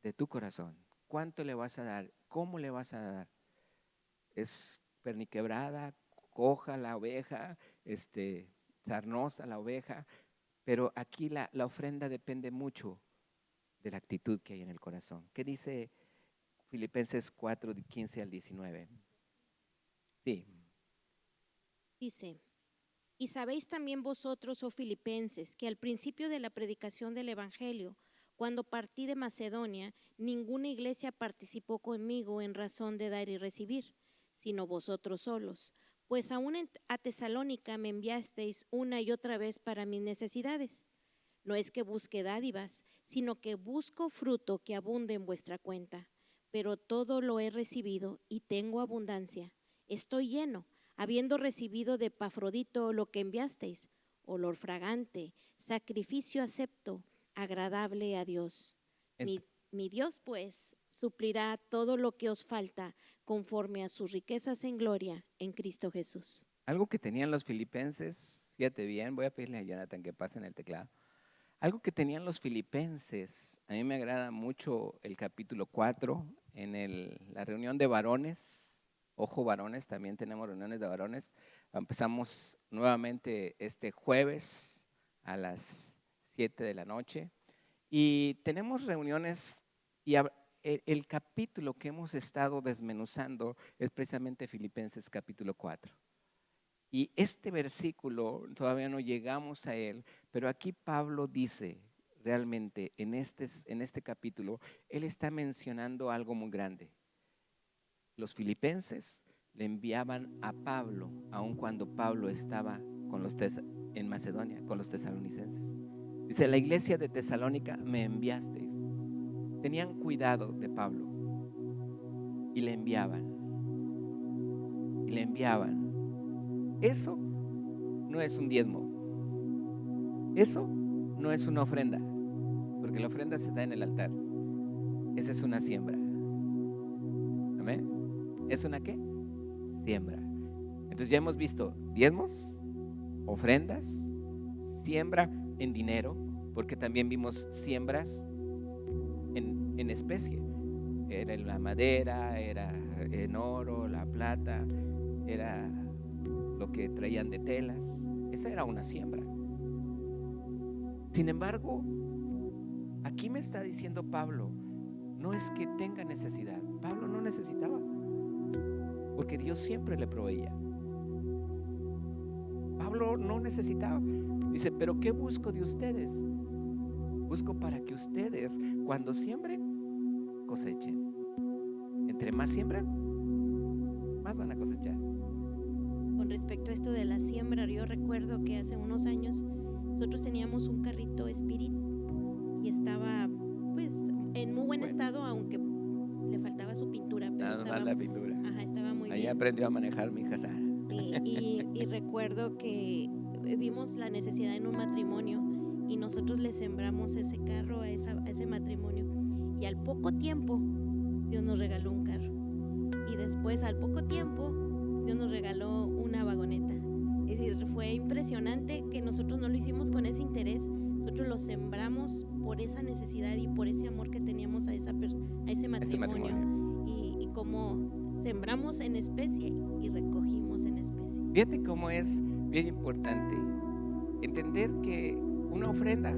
[SPEAKER 1] de tu corazón. ¿Cuánto le vas a dar? ¿Cómo le vas a dar? ¿Es perniquebrada, coja la oveja, sarnosa la oveja? Pero aquí la ofrenda depende mucho de la actitud que hay en el corazón. ¿Qué dice Filipenses 4, 15 al 19? Sí.
[SPEAKER 2] Dice, y sabéis también vosotros, oh filipenses, que al principio de la predicación del Evangelio, cuando partí de Macedonia, ninguna iglesia participó conmigo en razón de dar y recibir, sino vosotros solos. Pues aún a Tesalónica me enviasteis una y otra vez para mis necesidades. No es que busque dádivas, sino que busco fruto que abunde en vuestra cuenta. Pero todo lo he recibido y tengo abundancia. Estoy lleno, habiendo recibido de Epafrodito lo que enviasteis, olor fragante, sacrificio acepto, agradable a Dios. Mi Dios, pues, suplirá todo lo que os falta conforme a sus riquezas en gloria en Cristo Jesús.
[SPEAKER 1] Algo que tenían los filipenses, fíjate bien, voy a pedirle a Jonathan que pase en el teclado. Algo que tenían los filipenses, a mí me agrada mucho el capítulo 4, en la reunión de varones. Ojo, varones, también tenemos reuniones de varones. Empezamos nuevamente este jueves a las 7 de la noche. Y tenemos reuniones y el capítulo que hemos estado desmenuzando es precisamente Filipenses capítulo 4. Y este versículo, todavía no llegamos a él, pero aquí Pablo dice realmente en este capítulo, él está mencionando algo muy grande. Los filipenses le enviaban a Pablo, aun cuando Pablo estaba en Macedonia, con los tesalonicenses. Dice, la iglesia de Tesalónica me enviasteis. Tenían cuidado de Pablo y le enviaban. Y le enviaban. Eso no es un diezmo. Eso no es una ofrenda, porque la ofrenda se da en el altar. Esa es una siembra. Amén. ¿Es una qué? Siembra. Entonces ya hemos visto diezmos, ofrendas, siembra en dinero, porque también vimos siembras en especie. Era en la madera, era en oro, la plata, era lo que traían de telas. Esa era una siembra. Sin embargo, aquí me está diciendo Pablo, no es que tenga necesidad. Pablo no necesitaba, porque Dios siempre le proveía. Pablo no necesitaba. Dice, pero ¿qué busco de ustedes? Busco para que ustedes, cuando siembren, cosechen. Entre más siembran, más van a cosechar.
[SPEAKER 2] Con respecto a esto de la siembra, yo recuerdo que hace unos años nosotros teníamos un carrito Spirit y estaba pues en muy buen estado, aunque le faltaba su pintura, pero estaba,
[SPEAKER 1] la pintura.
[SPEAKER 2] Estaba muy
[SPEAKER 1] Ahí
[SPEAKER 2] bien.
[SPEAKER 1] aprendió a manejar mi hija Sara.
[SPEAKER 2] Y recuerdo que vimos la necesidad en un matrimonio y nosotros le sembramos ese carro a ese matrimonio, y al poco tiempo Dios nos regaló un carro, y después al poco tiempo Dios nos regaló una vagoneta. Es decir, fue impresionante que nosotros no lo hicimos con ese interés, nosotros lo sembramos por esa necesidad y por ese amor que teníamos a ese matrimonio. Y como sembramos en especie y recogimos en especie.
[SPEAKER 1] Fíjate cómo es bien importante entender que una ofrenda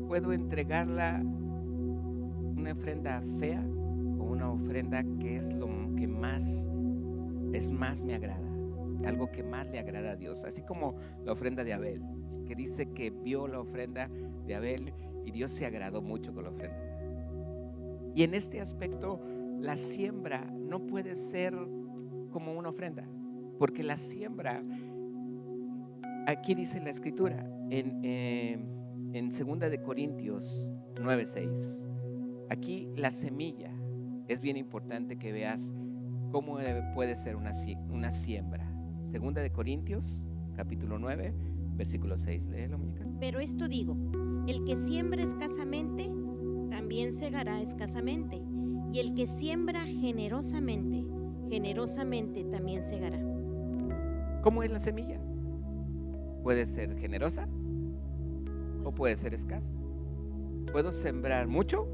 [SPEAKER 1] puedo entregarla, una ofrenda fea o una ofrenda que es lo que más me agrada, algo que más le agrada a Dios, así como la ofrenda de Abel, que dice que vio la ofrenda de Abel y Dios se agradó mucho con la ofrenda. Y en este aspecto la siembra no puede ser como una ofrenda, porque la siembra, aquí dice la escritura en 2 de Corintios 9:6, aquí la semilla, es bien importante que veas cómo puede ser una siembra. 2 de Corintios capítulo 9 versículo 6, léelo, muñeca.
[SPEAKER 2] Pero esto digo, el que siembra escasamente también segará escasamente, y el que siembra generosamente también segará.
[SPEAKER 1] ¿Cómo es la semilla? ¿Puede ser generosa o puede ser escasa? ¿Puedo sembrar mucho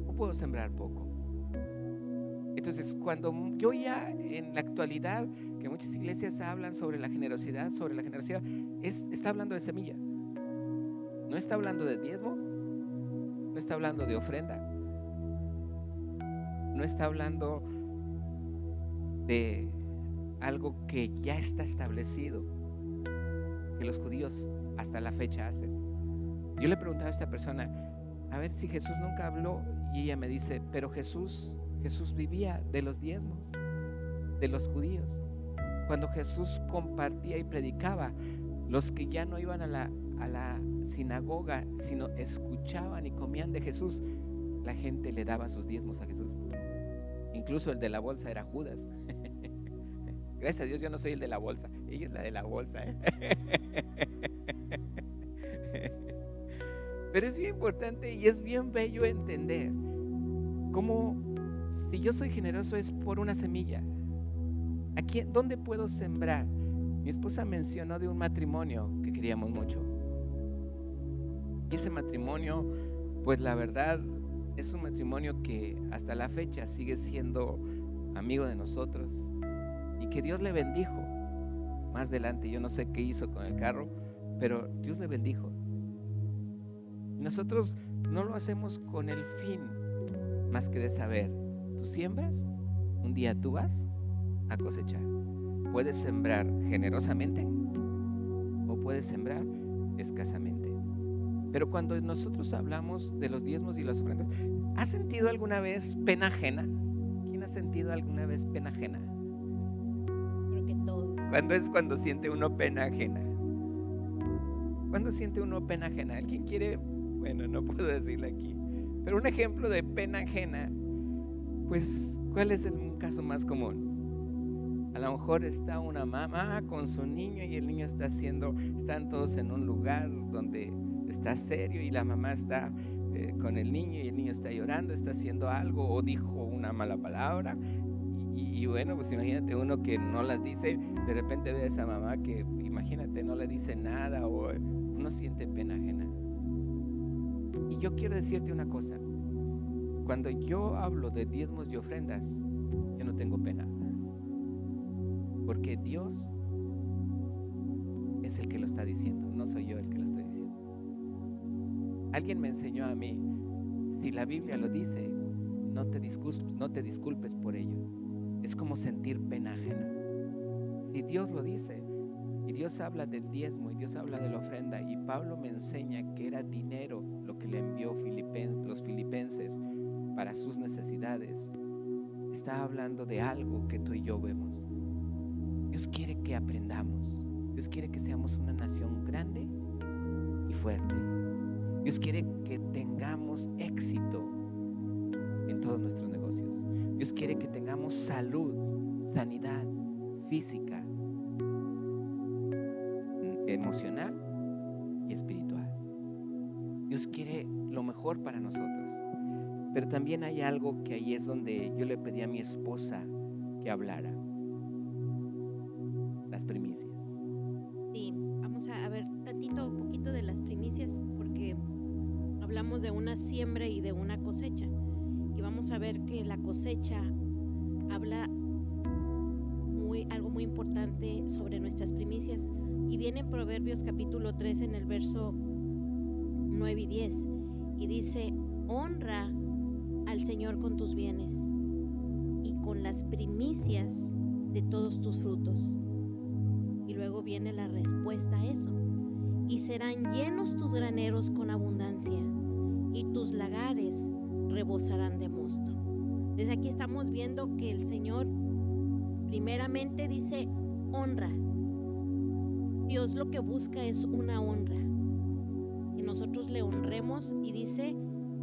[SPEAKER 1] o puedo sembrar poco? Entonces, cuando yo ya en la actualidad, que muchas iglesias hablan sobre la generosidad, está hablando de semilla. No está hablando de diezmo, no está hablando de ofrenda, no está hablando de algo que ya está establecido, que los judíos hasta la fecha hacen. Yo le preguntaba a esta persona, a ver si Jesús nunca habló, y ella me dice, pero Jesús vivía de los diezmos de los judíos. Cuando Jesús compartía y predicaba, los que ya no iban a la sinagoga, sino escuchaban y comían de Jesús, la gente le daba sus diezmos a Jesús. Incluso el de la bolsa era Judas. Gracias a Dios yo no soy el de la bolsa, ella es la de la bolsa, Pero es bien importante y es bien bello entender cómo, si yo soy generoso, es por una semilla. Aquí, ¿dónde puedo sembrar? Mi esposa mencionó de un matrimonio que queríamos mucho, y ese matrimonio, pues la verdad es un matrimonio que hasta la fecha sigue siendo amigo de nosotros, y que Dios le bendijo. Más adelante yo no sé qué hizo con el carro, pero Dios le bendijo. Y nosotros no lo hacemos con el fin más que de saber, tú siembras, un día tú vas a cosechar. Puedes sembrar generosamente o puedes sembrar escasamente. Pero cuando nosotros hablamos de los diezmos y las ofrendas, ¿has sentido alguna vez pena ajena? ¿Quién ha sentido alguna vez pena ajena?
[SPEAKER 2] Creo que todos.
[SPEAKER 1] ¿Cuándo es cuando siente uno pena ajena? ¿Cuándo siente uno pena ajena? ¿Alguien quiere? Bueno, no puedo decirlo aquí, pero un ejemplo de pena ajena, pues, ¿cuál es un caso más común? A lo mejor está una mamá con su niño y el niño están todos en un lugar donde está serio y la mamá está con el niño y el niño está llorando, está haciendo algo o dijo una mala palabra. Y bueno, pues imagínate uno que no las dice, de repente ve a esa mamá que, imagínate, no le dice nada o uno siente pena ajena. Y yo quiero decirte una cosa, cuando yo hablo de diezmos y ofrendas, yo no tengo pena, porque Dios es el que lo está diciendo, no soy yo el que lo estoy diciendo. Alguien me enseñó a mí, si la Biblia lo dice, no te disculpes por ello. Es como sentir pena ajena. Si Dios lo dice y Dios habla del diezmo y Dios habla de la ofrenda, y Pablo me enseña que era dinero lo que le envió los filipenses para sus necesidades, está hablando de algo que tú y yo vemos. Dios quiere que aprendamos. Dios quiere que seamos una nación grande y fuerte. Dios quiere que tengamos éxito en todos nuestros negocios. Dios quiere que tengamos salud, sanidad física, emocional y espiritual. Dios quiere lo mejor para nosotros. Pero también hay algo que ahí es donde yo le pedí a mi esposa que hablara. Las primicias.
[SPEAKER 2] Sí, vamos a ver poquito de las primicias, porque hablamos de una siembra y de una cosecha. Y vamos a ver que la cosecha habla algo muy importante sobre nuestras primicias. Y viene en Proverbios capítulo 3 en el verso 9 y 10. Y dice: honra al Señor con tus bienes y con las primicias de todos tus frutos. Y luego viene la respuesta a eso: y serán llenos tus graneros con abundancia y tus lagares rebosarán de mosto. Desde aquí estamos viendo que el Señor primeramente dice honra. Dios lo que busca es una honra, que nosotros le honremos, y dice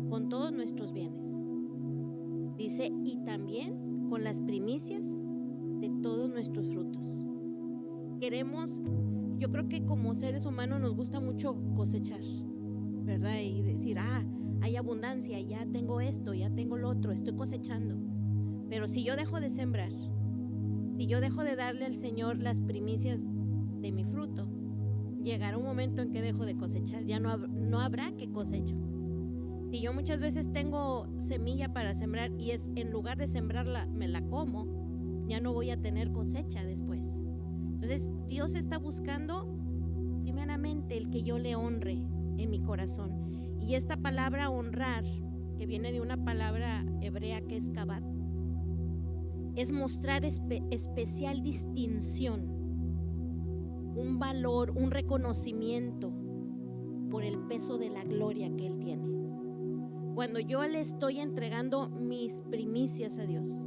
[SPEAKER 2] con todos nuestros bienes. Dice y también con las primicias de todos nuestros frutos. Yo creo que como seres humanos nos gusta mucho cosechar, ¿verdad? Y decir, hay abundancia, ya tengo esto, ya tengo lo otro, estoy cosechando. Pero si yo dejo de sembrar, si yo dejo de darle al Señor las primicias de mi fruto, llegará un momento en que dejo de cosechar, ya no habrá que cosecho. Si yo muchas veces tengo semilla para sembrar y en lugar de sembrarla me la como, ya no voy a tener cosecha después. Entonces Dios está buscando primeramente el que yo le honre en mi corazón. Y esta palabra honrar, que viene de una palabra hebrea que es kabat, es mostrar especial distinción, un valor, un reconocimiento por el peso de la gloria que Él tiene. Cuando yo le estoy entregando mis primicias a Dios,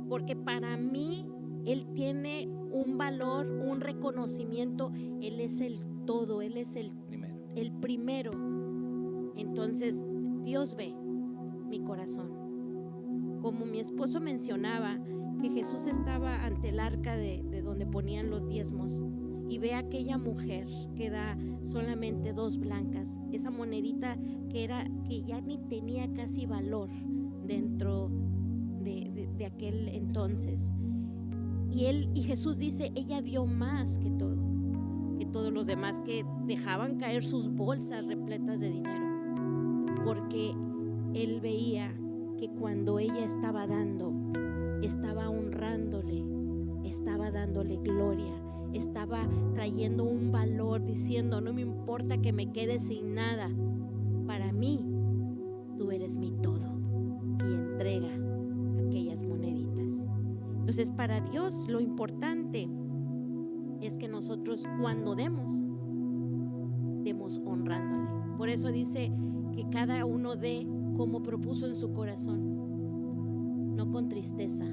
[SPEAKER 2] porque para mí Él tiene un valor, un reconocimiento, Él es el todo, Él es el primero. Entonces Dios ve mi corazón. Como mi esposo mencionaba, que Jesús estaba ante el arca de donde ponían los diezmos, y ve a aquella mujer que da solamente 2 blancas, esa monedita que ya ni tenía casi valor dentro de aquel entonces. Y Jesús dice, ella dio más que todos los demás que dejaban caer sus bolsas repletas de dinero, porque Él veía que cuando ella estaba dando, estaba honrándole, estaba dándole gloria, estaba trayendo un valor, diciendo, no me importa que me quede sin nada, para mí tú eres mi todo, y entrega aquellas moneditas. Entonces para Dios lo importante es que nosotros cuando demos honrándole. Por eso dice que cada uno dé como propuso en su corazón, no con tristeza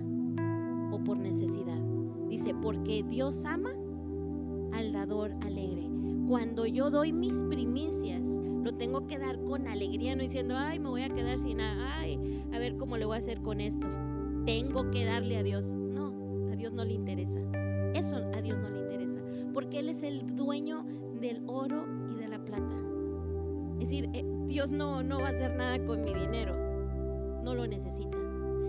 [SPEAKER 2] o por necesidad. Dice, porque Dios ama al dador alegre. cuando yo doy mis primicias, lo tengo que dar con alegría, no diciendo, ay, me voy a quedar sin nada, ay, a ver cómo le voy a hacer con esto. Tengo que darle a Dios. No, a Dios no le interesa. Eso a Dios no le interesa, porque Él es el dueño del oro y de la plata. Es decir, Dios no va a hacer nada con mi dinero, no lo necesita,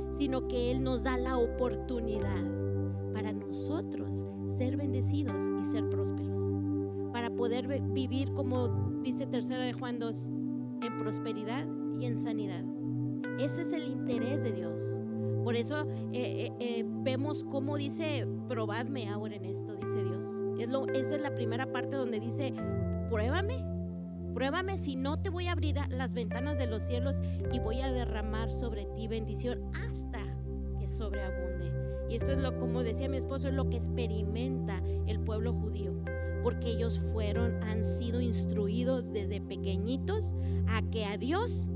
[SPEAKER 2] sino que Él nos da la oportunidad para nosotros ser bendecidos y ser prósperos, para poder vivir, como dice 3 de Juan 2, en prosperidad y en sanidad. Ese es el interés de Dios. Por eso vemos cómo dice, probadme ahora en esto, dice Dios. Esa es la primera parte donde dice, pruébame, si no te voy a abrir las ventanas de los cielos y voy a derramar sobre ti bendición hasta que sobreabunde. Y esto es como decía mi esposo, es lo que experimenta el pueblo judío, porque ellos han sido instruidos desde pequeñitos a que a Dios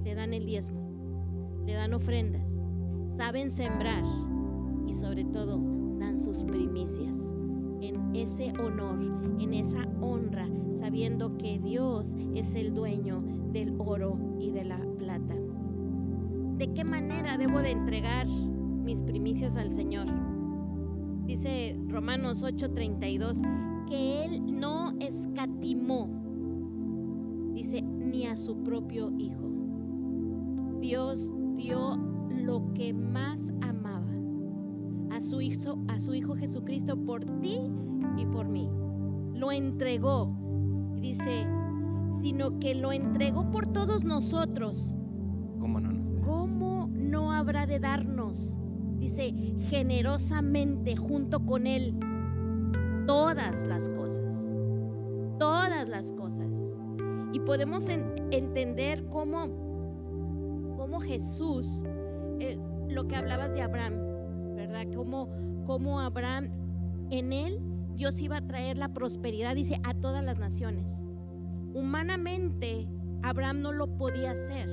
[SPEAKER 2] le dan el diezmo, le dan ofrendas, saben sembrar y sobre todo dan sus primicias en ese honor, en esa honra, sabiendo que Dios es el dueño del oro y de la plata. ¿De qué manera debo de entregar mis primicias al Señor? Dice Romanos 8:32 que Él no escatimó, dice, ni a su propio Hijo. Dios dio lo que más amaba, a su hijo Jesucristo, por ti y por mí. Lo entregó, dice, sino que lo entregó por todos nosotros. ¿Cómo no habrá de darnos? Dice, generosamente junto con Él todas las cosas. Y podemos entender cómo Jesús, lo que hablabas de Abraham, ¿verdad? Como Abraham, en él Dios iba a traer la prosperidad, dice, a todas las naciones. Humanamente Abraham no lo podía hacer,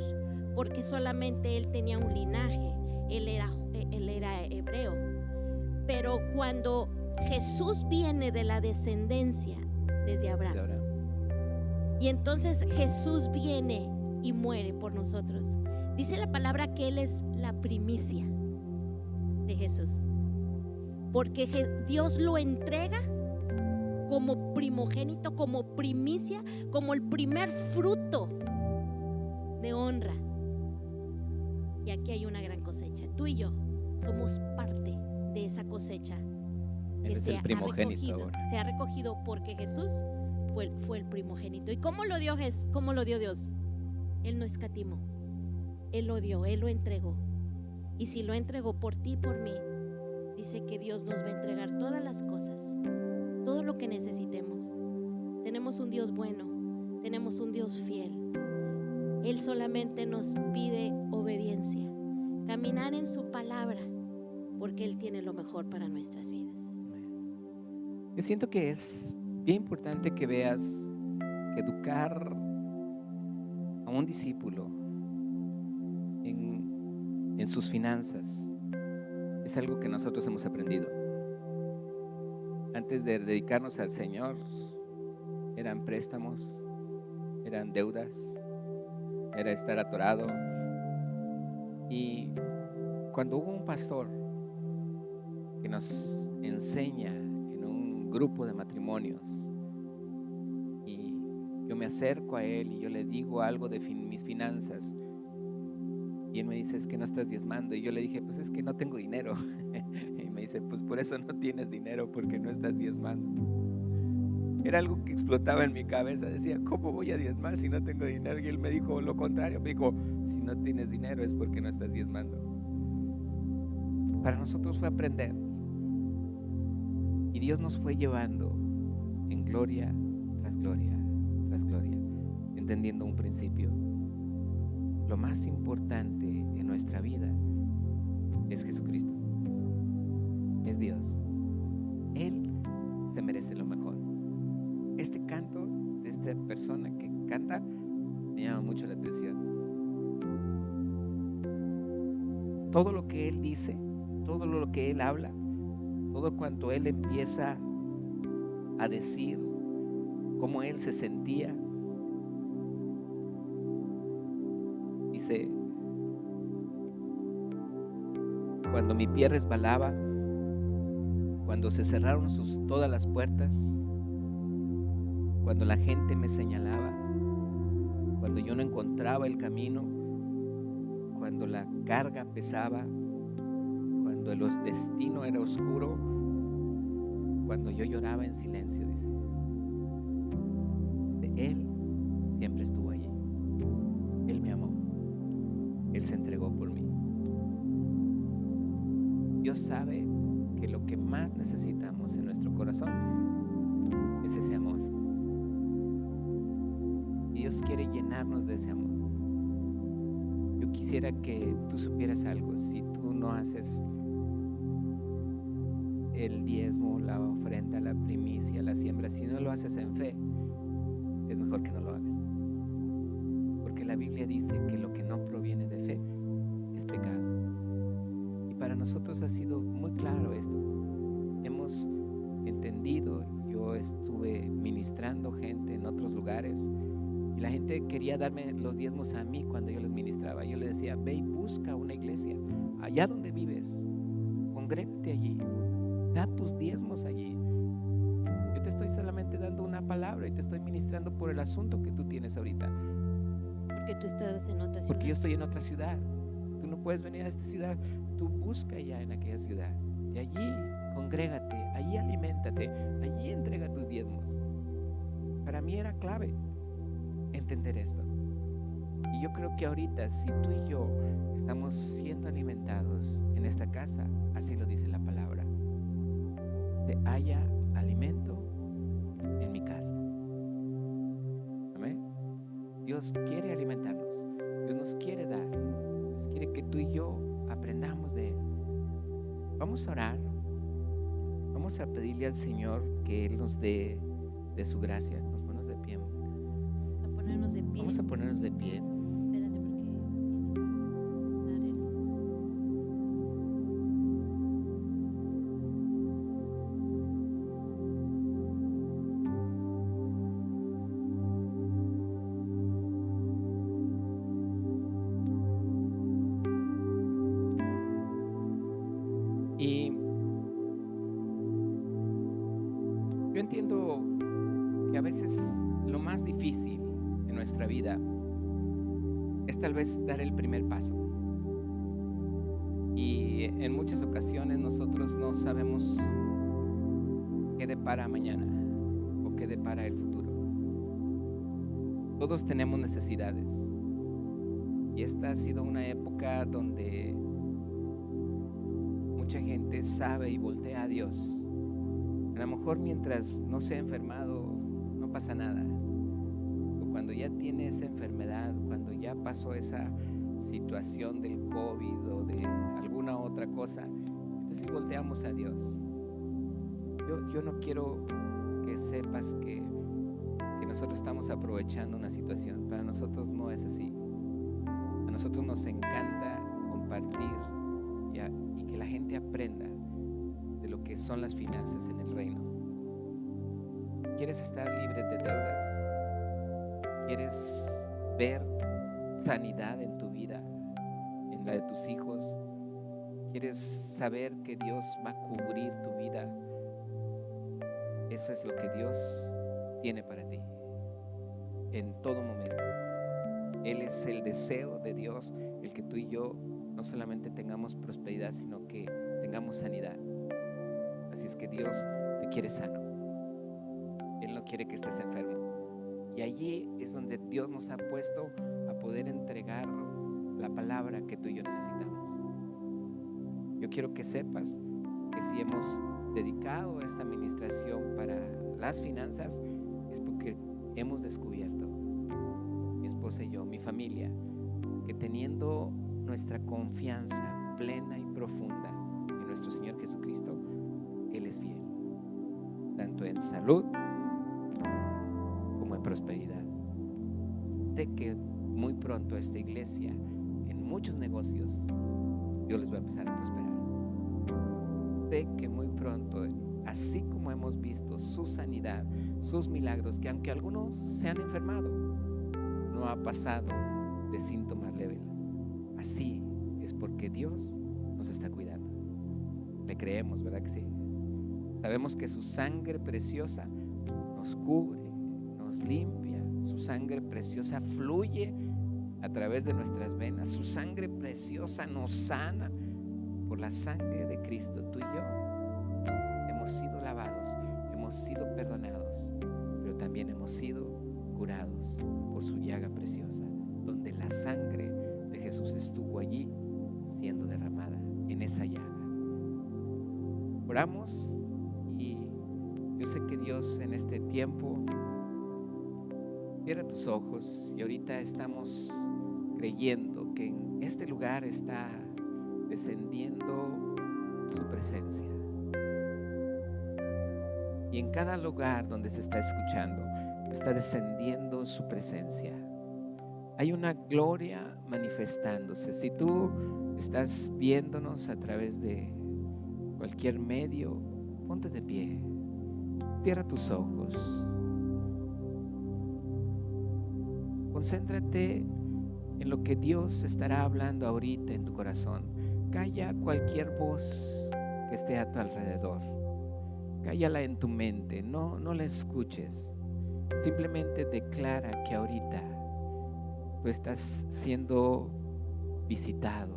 [SPEAKER 2] porque solamente él tenía un linaje, él era hebreo. Pero cuando Jesús viene de la descendencia desde Abraham, y entonces Jesús viene y muere por nosotros, dice la palabra que Él es la primicia de Jesús, porque Dios lo entrega como primogénito, como primicia, como el primer fruto de honra. Y aquí hay una gran cosecha. Tú y yo somos parte de esa cosecha que se ha recogido porque Jesús fue el primogénito. ¿Y cómo lo dio Dios? Él no escatimó, Él lo dio, Él lo entregó. Y si lo entregó por ti y por mí, dice que Dios nos va a entregar todas las cosas, todo lo que necesitemos. Tenemos un Dios bueno, tenemos un Dios fiel. Él solamente nos pide obediencia, caminar en su palabra, porque Él tiene lo mejor para nuestras vidas.
[SPEAKER 1] Yo siento que es bien importante que veas que educar a un discípulo en sus finanzas es algo que nosotros hemos aprendido. Antes de dedicarnos al Señor, eran préstamos, eran deudas, era estar atorado. Y cuando hubo un pastor que nos enseña en un grupo de matrimonios, y yo me acerco a él y yo le digo algo de mis finanzas, y él me dice, es que no estás diezmando. Y yo le dije, pues es que no tengo dinero. Y me dice, pues por eso no tienes dinero, porque no estás diezmando. Era algo que explotaba en mi cabeza. Decía, ¿cómo voy a diezmar si no tengo dinero? Y él me dijo lo contrario. Me dijo, si no tienes dinero es porque no estás diezmando. Para nosotros fue aprender. Y Dios nos fue llevando en gloria tras gloria tras gloria, entendiendo un principio. Lo más importante en nuestra vida es Jesucristo, es Dios. Él se merece lo mejor. Este canto de esta persona que canta me llama mucho la atención. Todo lo que él dice, todo lo que él habla, todo cuanto él empieza a decir cómo él se sentía. Dice, cuando mi pie resbalaba, cuando se cerraron todas las puertas, cuando la gente me señalaba, cuando yo no encontraba el camino, cuando la carga pesaba, cuando el destino era oscuro, cuando yo lloraba en silencio, dice, Él siempre estuvo allí. Él me amó. Él se entregó por mí. Dios sabe que lo que más necesitamos en nuestro corazón es ese amor. Y Dios quiere llenarnos de ese amor. Yo quisiera que tú supieras algo. Si tú no haces el diezmo, la ofrenda, la primicia, la siembra, si no lo haces en fe, es mejor que no lo hagas. Porque la Biblia dice que lo que no proviene de fe es pecado. Y para nosotros ha sido muy claro esto. Hemos entendido. Yo estuve ministrando gente en otros lugares y la gente quería darme los diezmos a mí cuando yo les ministraba. Yo les decía, ve y busca una iglesia allá donde vives, congrégate allí, da tus diezmos allí. Yo te estoy solamente dando una palabra y te estoy ministrando por el asunto que tú tienes ahorita.
[SPEAKER 2] Porque tú estabas en otra ciudad.
[SPEAKER 1] Porque yo estoy en otra ciudad. Tú no puedes venir a esta ciudad. Tú busca allá en aquella ciudad y allí congrégate, allí aliméntate, allí entrega tus diezmos. Para mí era clave entender esto. Y yo creo que ahorita, si tú y yo estamos siendo alimentados en esta casa, así lo dice la palabra, se haya alimento en mi casa. Amén. Dios quiere alimentarnos. Dios nos quiere dar. Dios quiere que tú y yo aprendamos de Él. Vamos a orar. Vamos a pedirle al Señor que Él nos dé de su gracia. Nos ponemos de pie.
[SPEAKER 2] A ponernos de pie.
[SPEAKER 1] Vamos a ponernos de pie.
[SPEAKER 2] Espérate, porque tiene que dar el...
[SPEAKER 1] Y yo entiendo que a veces lo más difícil en nuestra vida es tal vez dar el primer paso. Y en muchas ocasiones nosotros no sabemos qué depara mañana o qué depara el futuro. Todos tenemos necesidades. Y esta ha sido una época donde mucha gente sabe y voltea a Dios. A lo mejor mientras no se ha enfermado, no pasa nada. O cuando ya tiene esa enfermedad, cuando ya pasó esa situación del COVID o de alguna otra cosa, entonces sí volteamos a Dios. Yo no quiero que sepas que nosotros estamos aprovechando una situación. Para nosotros no es así. A nosotros nos encanta compartir y que la gente aprenda de lo que son las finanzas en el reino. ¿Quieres estar libre de deudas? ¿Quieres ver sanidad en tu vida, en la de tus hijos? ¿Quieres saber que Dios va a cubrir tu vida? Eso es lo que Dios tiene para ti en todo momento. Él es el deseo de Dios, el que tú y yo no solamente tengamos prosperidad, sino que tengamos sanidad. Así es que Dios te quiere sano. Él no quiere que estés enfermo. Y allí es donde Dios nos ha puesto a poder entregar la palabra que tú y yo necesitamos. Yo quiero que sepas que si hemos dedicado esta administración para las finanzas, es porque hemos descubierto, mi esposa y yo, mi familia, que teniendo nuestra confianza plena y profunda en nuestro Señor Jesucristo, Él es fiel, tanto en salud como en prosperidad. Sé que muy pronto esta iglesia, en muchos negocios, Dios les va a empezar a prosperar. Sé que muy pronto, así como como hemos visto su sanidad, sus milagros, que aunque algunos se han enfermado, no ha pasado de síntomas leves. Así es porque Dios nos está cuidando. Le creemos, ¿verdad que sí? Sabemos que su sangre preciosa nos cubre, nos limpia. Su sangre preciosa fluye a través de nuestras venas. Su sangre preciosa nos sana. Por la sangre de Cristo, tú y yo hemos sido lavados, hemos sido perdonados, pero también hemos sido curados por su llaga preciosa, donde la sangre de Jesús estuvo allí siendo derramada en esa llaga. Oramos y yo sé que Dios en este tiempo, cierra tus ojos, y ahorita estamos creyendo que en este lugar está descendiendo su presencia. Y en cada lugar donde se está escuchando, está descendiendo su presencia. Hay una gloria manifestándose. Si tú estás viéndonos a través de cualquier medio, ponte de pie, cierra tus ojos, concéntrate en lo que Dios estará hablando ahorita en tu corazón. Calla cualquier voz que esté a tu alrededor. Cállala en tu mente, no la escuches. Simplemente declara que ahorita tú estás siendo visitado,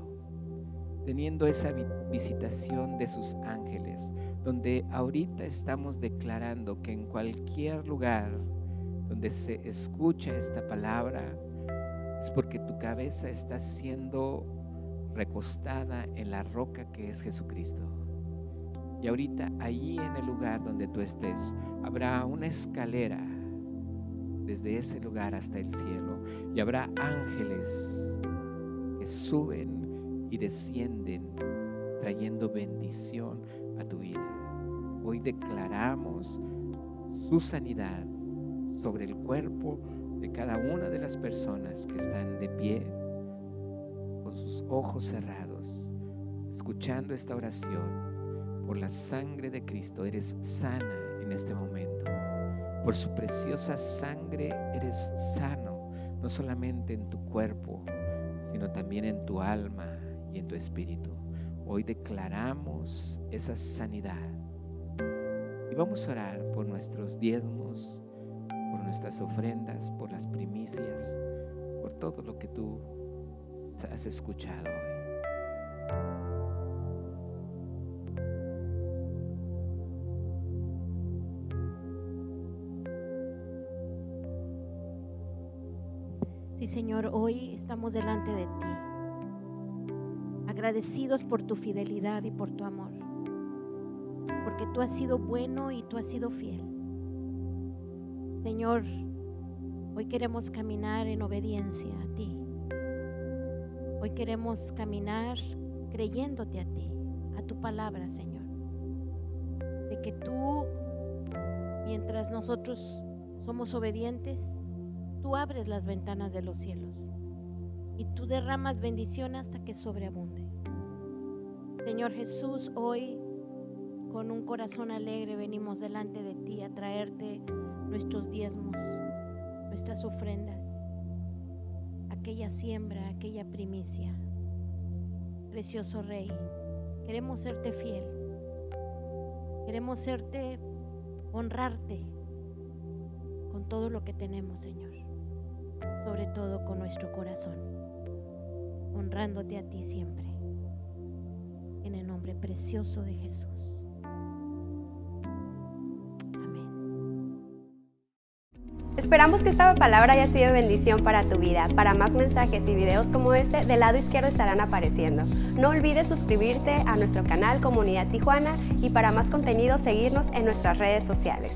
[SPEAKER 1] teniendo esa visitación de sus ángeles, donde ahorita estamos declarando que en cualquier lugar donde se escucha esta palabra, es porque tu cabeza está siendo recostada en la roca que es Jesucristo. Y ahorita allí en el lugar donde tú estés, habrá una escalera desde ese lugar hasta el cielo, y habrá ángeles que suben y descienden trayendo bendición a tu vida. Hoy declaramos su sanidad sobre el cuerpo de cada una de las personas que están de pie, con sus ojos cerrados, escuchando esta oración. Por la sangre de Cristo eres sana en este momento. Por su preciosa sangre eres sano, no solamente en tu cuerpo, sino también en tu alma y en tu espíritu. Hoy declaramos esa sanidad. Y vamos a orar por nuestros diezmos, por nuestras ofrendas, por las primicias, por todo lo que tú has escuchado hoy.
[SPEAKER 2] Sí, Señor, hoy estamos delante de ti, agradecidos por tu fidelidad y por tu amor, porque tú has sido bueno y tú has sido fiel. Señor, hoy queremos caminar en obediencia a ti. Hoy queremos caminar creyéndote a ti, a tu palabra, Señor. De que tú, mientras nosotros somos obedientes, tú abres las ventanas de los cielos y tú derramas bendición hasta que sobreabunde. Señor Jesús, hoy con un corazón alegre venimos delante de ti a traerte nuestros diezmos, nuestras ofrendas, aquella siembra, aquella primicia. Precioso Rey, queremos serte fiel, queremos honrarte con todo lo que tenemos, Señor, sobre todo con nuestro corazón, honrándote a ti siempre, en el nombre precioso de Jesús.
[SPEAKER 3] Esperamos que esta palabra haya sido bendición para tu vida. Para más mensajes y videos como este, del lado izquierdo estarán apareciendo. No olvides suscribirte a nuestro canal Comunidad Tijuana y para más contenido seguirnos en nuestras redes sociales.